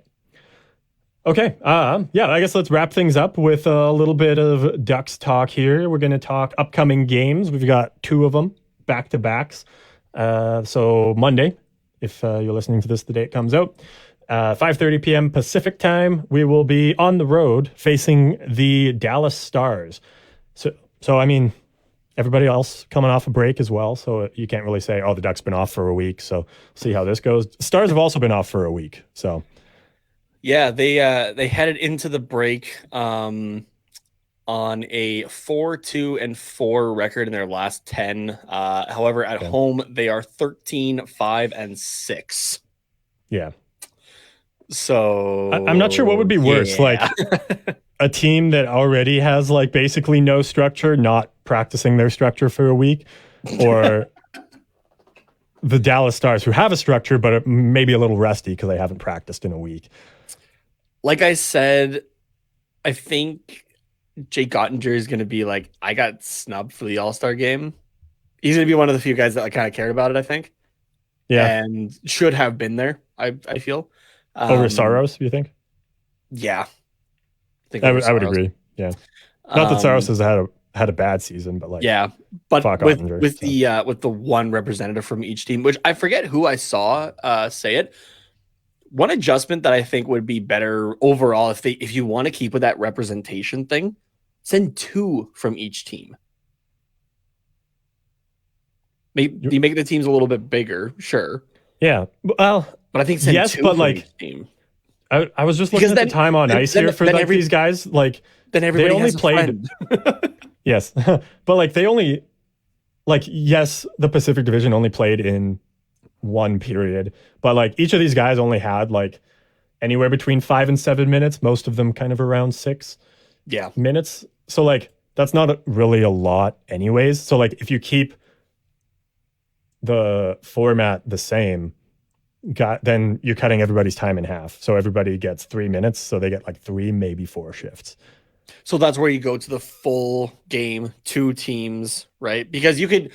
Okay. Yeah. I guess let's wrap things up with a little bit of Ducks talk here. We're going to talk upcoming games. We've got 2 of them back to backs. So Monday, if you're listening to this the day it comes out, 5:30 p.m. Pacific time, we will be on the road facing the Dallas Stars. So I mean, everybody else coming off a break as well, so you can't really say, oh, the Ducks been off for a week, so see how this goes. Stars have also been off for a week, so.
Yeah, they headed into the break on a 4-2-4 record in their last 10. However, at home, they are 13-5-6.
Yeah.
So
I'm not sure what would be worse, like a team that already has like basically no structure, not practicing their structure for a week, or the Dallas Stars, who have a structure, but maybe a little rusty because they haven't practiced in a week.
Like I said, I think Jake Ottinger is going to be like, I got snubbed for the All-Star game. He's going to be one of the few guys that kind of cared about it, I think.
Yeah.
And should have been there, I feel.
Over Saros, you think?
Yeah.
I would agree. Yeah. Not that Saros has had a bad season, but like
yeah. But with
Ottinger,
with the one representative from each team, which I forget who I saw say it. One adjustment that I think would be better overall if you want to keep with that representation thing, send 2 from each team. Maybe you make the teams a little bit bigger, sure.
Yeah, well,
but I think send 2
but
from
like
each team.
I was just looking at the time on ice here for like these guys. Like
then everybody
only
has a
played.
friend.
Yes, but like they only yes, the Pacific Division only played in one period, but like each of these guys only had like anywhere between 5 and 7 minutes. Most of them kind of around 6 minutes. So like that's not really a lot, anyways. So like if you keep the format the same, then you're cutting everybody's time in half. So everybody gets 3 minutes. So they get like 3, maybe 4 shifts.
So that's where you go to the full game, 2 teams, right? Because you could,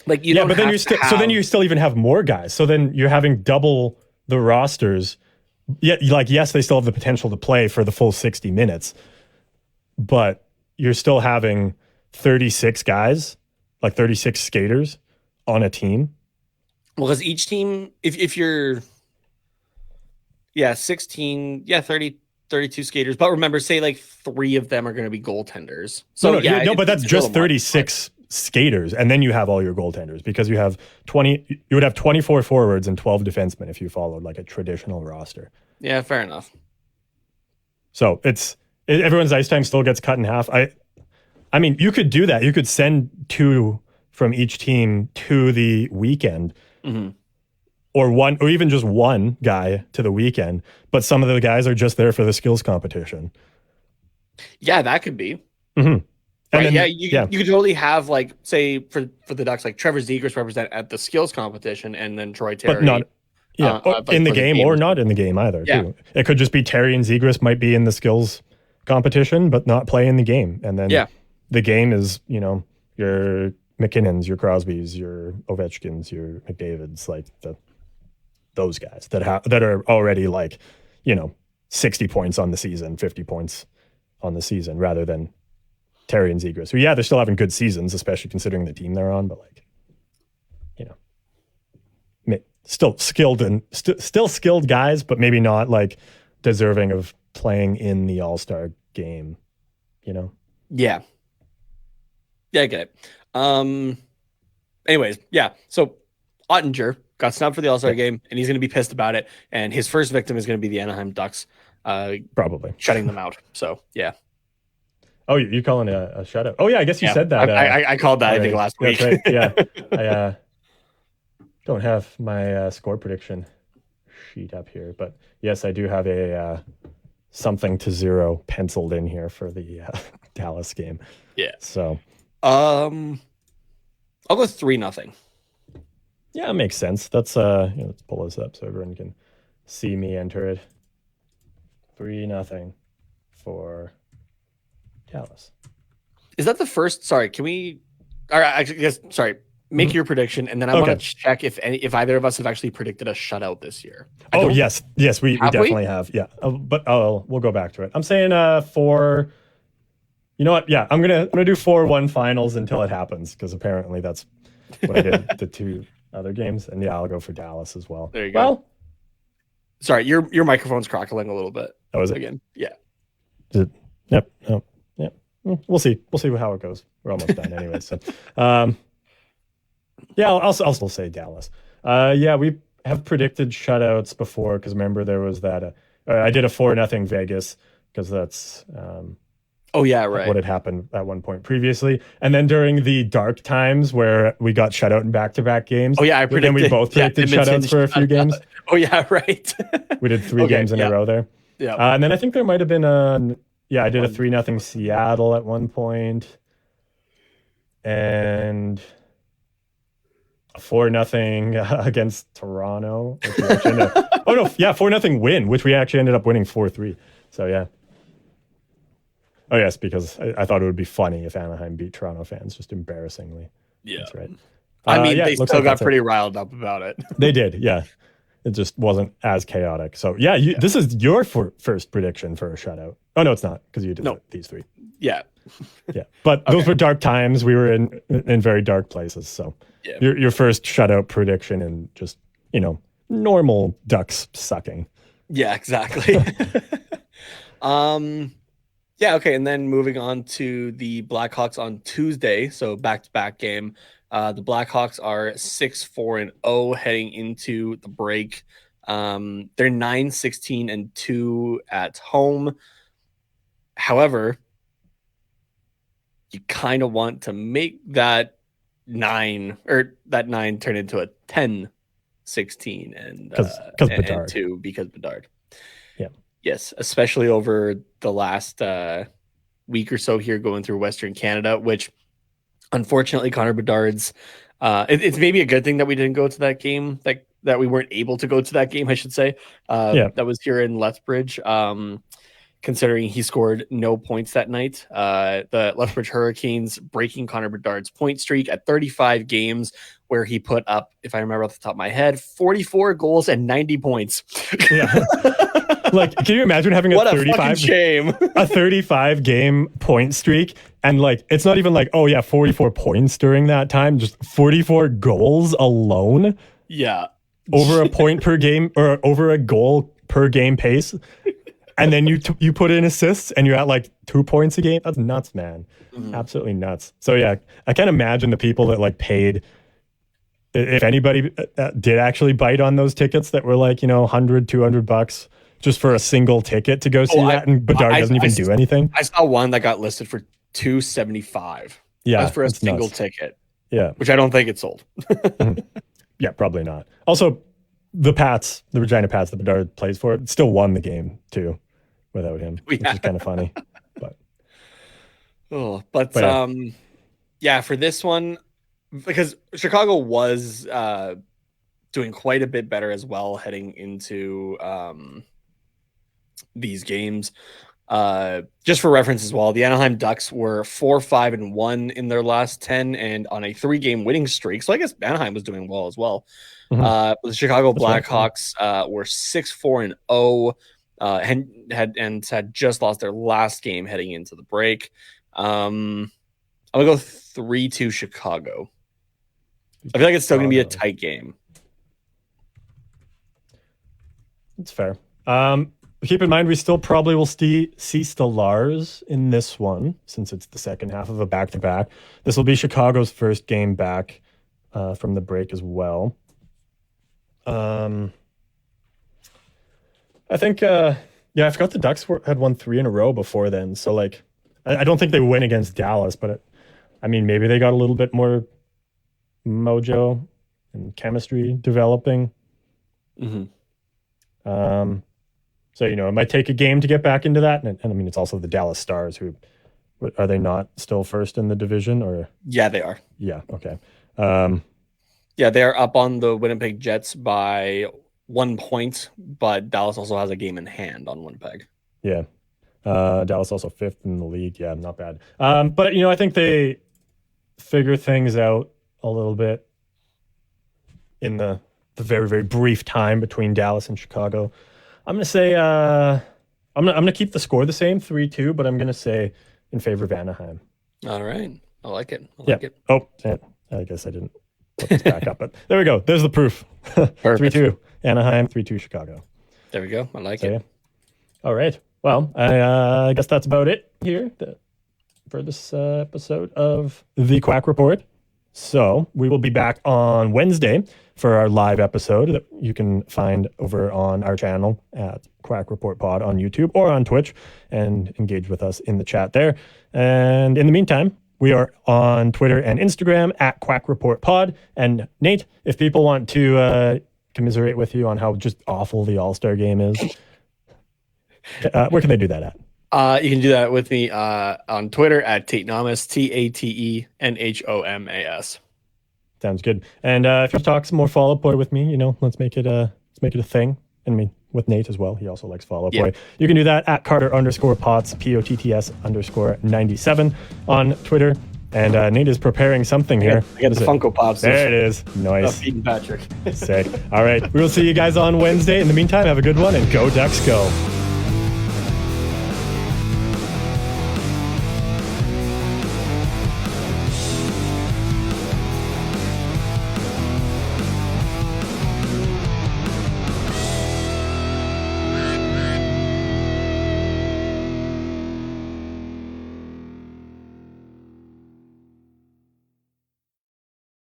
like, you don't.
But then you still even have more guys. So then you're having double the rosters. Yet, like, yes, they still have the potential to play for the full 60 minutes, but you're still having 36 guys, like 36 skaters on a team.
Well, because each team, if you're, 16, 32 skaters. But remember, say like 3 of them are going to be goaltenders. So
but that's just 36 skaters, and then you have all your goaltenders because you have 20. You would have 24 forwards and 12 defensemen if you followed like a traditional roster.
Yeah, fair enough.
So everyone's ice time still gets cut in half. I mean, you could do that. You could send 2 from each team to the weekend.
Mm-hmm.
Or even just one guy to the weekend, but some of the guys are just there for the skills competition.
Yeah, that could be.
Mm-hmm.
Right, then, you could totally have, like, say for the Ducks, like Trevor Zegras represent at the skills competition, and then Troy Terry.
But not in the game or not in the game either.
Yeah.
Too. It could just be Terry and Zegras might be in the skills competition, but not play in the game, and then the game is your McKinnons, your Crosbys, your Ovechkins, your McDavids, like those guys that are already like 60 points on the season, 50 points on the season, rather than Terry and Zegras, who they're still having good seasons, especially considering the team they're on, but like still skilled and still skilled guys, but maybe not like deserving of playing in the All-Star game.
Yeah, I get it. Anyways, so Ottinger got snubbed for the All-Star game, and he's going to be pissed about it. And his first victim is going to be the Anaheim Ducks,
probably
shutting them out. So, yeah.
Oh, you calling a shutout? Oh, yeah, I guess you said that.
I called that, I think, last week.
Right. Yeah. I don't have my score prediction sheet up here, but yes, I do have a something to 0 penciled in here for the Dallas game.
Yeah.
So,
I'll go 3-0.
Yeah, it makes sense. That's let's pull this up so everyone can see me enter it. 3-0 for Dallas.
Is that the first? Sorry, can we? All right, I guess. Sorry, make your prediction, and then I want to check if either of us have actually predicted a shutout this year.
Yes, we definitely have. Yeah, but we'll go back to it. I'm saying 4. You know what? Yeah, I'm gonna do 4-1 finals until it happens, because apparently that's what I did the 2 other games, and I'll go for Dallas as well.
There you go. Well, sorry, your microphone's crackling a little bit.
Oh, is it?
Again? Yeah.
Is it? Yep. Oh, yep. We'll see. We'll see how it goes. We're almost done anyway. So, I'll still say Dallas. We have predicted shutouts before, because remember there was that. I did a 4-0 Vegas, because that's.
Oh, yeah, right.
What had happened at one point previously. And then during the dark times where we got shut out in back-to-back games.
Oh, yeah, I predicted.
And we both predicted shutouts for a few games.
Oh, yeah, right.
We did 3 games in a row there.
Yeah.
And then I think there might have been I did a 3-0 Seattle at one point. And 4-0 against Toronto. Which we actually ended up, 4-0 win, which we actually ended up winning 4-3. So yeah. Oh yes, because I thought it would be funny if Anaheim beat Toronto fans just embarrassingly.
Yeah,
that's right.
I mean, they
looks
still
like
got pretty riled up about it.
They did, yeah. It just wasn't as chaotic. So yeah, this is your first prediction for a shutout. Oh no, it's not because you did these three.
Yeah,
yeah. But those were dark times. We were in very dark places. So your first shutout prediction and just normal Ducks sucking.
Yeah, exactly. Yeah, okay, and then moving on to the Blackhawks on Tuesday, so back-to-back game. The Blackhawks are 6-4-0 heading into the break. They're 9-16-2 at home. However, you kind of want to make that 9 turn into a 10-16 and
Bedard.
2 because Bedard.
Yeah.
Yes, especially over the last week or so here going through Western Canada, which unfortunately Connor Bedard's it's maybe a good thing that we didn't go to that game, that we weren't able to go to that game, I should say. That was here in Lethbridge. Considering he scored no points that night. The Lethbridge Hurricanes breaking Connor Bedard's point streak at 35 games, where he put up, if I remember off the top of my head, 44 goals and 90 points.
Yeah. Like, can you imagine having a 35 game point streak? And like, it's not even like, 44 points during that time, just 44 goals alone.
Yeah.
Over a point per game or over a goal per game pace. And then you put in assists and you're at like 2 points a game. That's nuts, man. Mm-hmm. Absolutely nuts. So yeah, I can't imagine the people that like paid, if anybody did actually bite on those tickets that were like, $100, $200 just for a single ticket to go see that. And Bedard doesn't even do anything.
I saw one that got listed for $275.
Yeah.
That's for a single ticket.
Yeah.
Which I don't think it sold.
Yeah, probably not. Also, the Regina Pats that Bedard plays for, still won the game too without him, which is kind of funny. But
for this one, because Chicago was doing quite a bit better as well heading into these games. Just for reference as well, the Anaheim Ducks were 4-5-1 in their last 10 and on a 3-game winning streak. So I guess Anaheim was doing well as well. Mm-hmm. The Chicago Blackhawks were 6-4-0 and had just lost their last game heading into the break. I'm gonna go 3-2 Chicago. I feel like it's still gonna be a tight game.
That's fair. Keep in mind, we still probably will see Stellars in this one, since it's the second half of a back-to-back. This will be Chicago's first game back from the break as well. I think, I forgot the Ducks had won 3 in a row before then. So, like, I don't think they win against Dallas, but maybe they got a little bit more mojo and chemistry developing. Mm-hmm. So, it might take a game to get back into that. And it's also the Dallas Stars, who, are they not still first in the division? Or
yeah, they are.
Yeah, okay.
They are up on the Winnipeg Jets by 1 point, but Dallas also has a game in hand on Winnipeg.
Yeah. Dallas also 5th in the league. Yeah, not bad. But, I think they figure things out a little bit in the very, very brief time between Dallas and Chicago. I'm going to say I'm going to keep the score the same, 3-2, but I'm going to say in favor of Anaheim.
All right. I like it. Like it.
Oh, I guess I didn't put this back up, but there we go. There's the proof. 3-2 Anaheim, 3-2 Chicago.
There we go. I like it.
All right. Well, I guess that's about it here for this episode of the Quack Report. So we will be back on Wednesday for our live episode that you can find over on our channel at Quack Report Pod on YouTube or on Twitch, and engage with us in the chat there. And in the meantime, we are on Twitter and Instagram at Quack Report Pod. And Nate, if people want to commiserate with you on how just awful the All-Star game is, where can they do that at?
You can do that with me on Twitter at Tatenamas, TATENHOMAS.
Sounds good. And if you talk some more Fall Out Boy with me, let's make it a thing. And me with Nate as well. He also likes Fall Out Boy. You can do that at Carter_Potts, POTTS_97 on Twitter. And Nate is preparing something here.
I got the Funko Pops.
There it is. Nice.
Pete and Patrick.
Sick. All right. We will see you guys on Wednesday. In the meantime, have a good one and go Ducks go.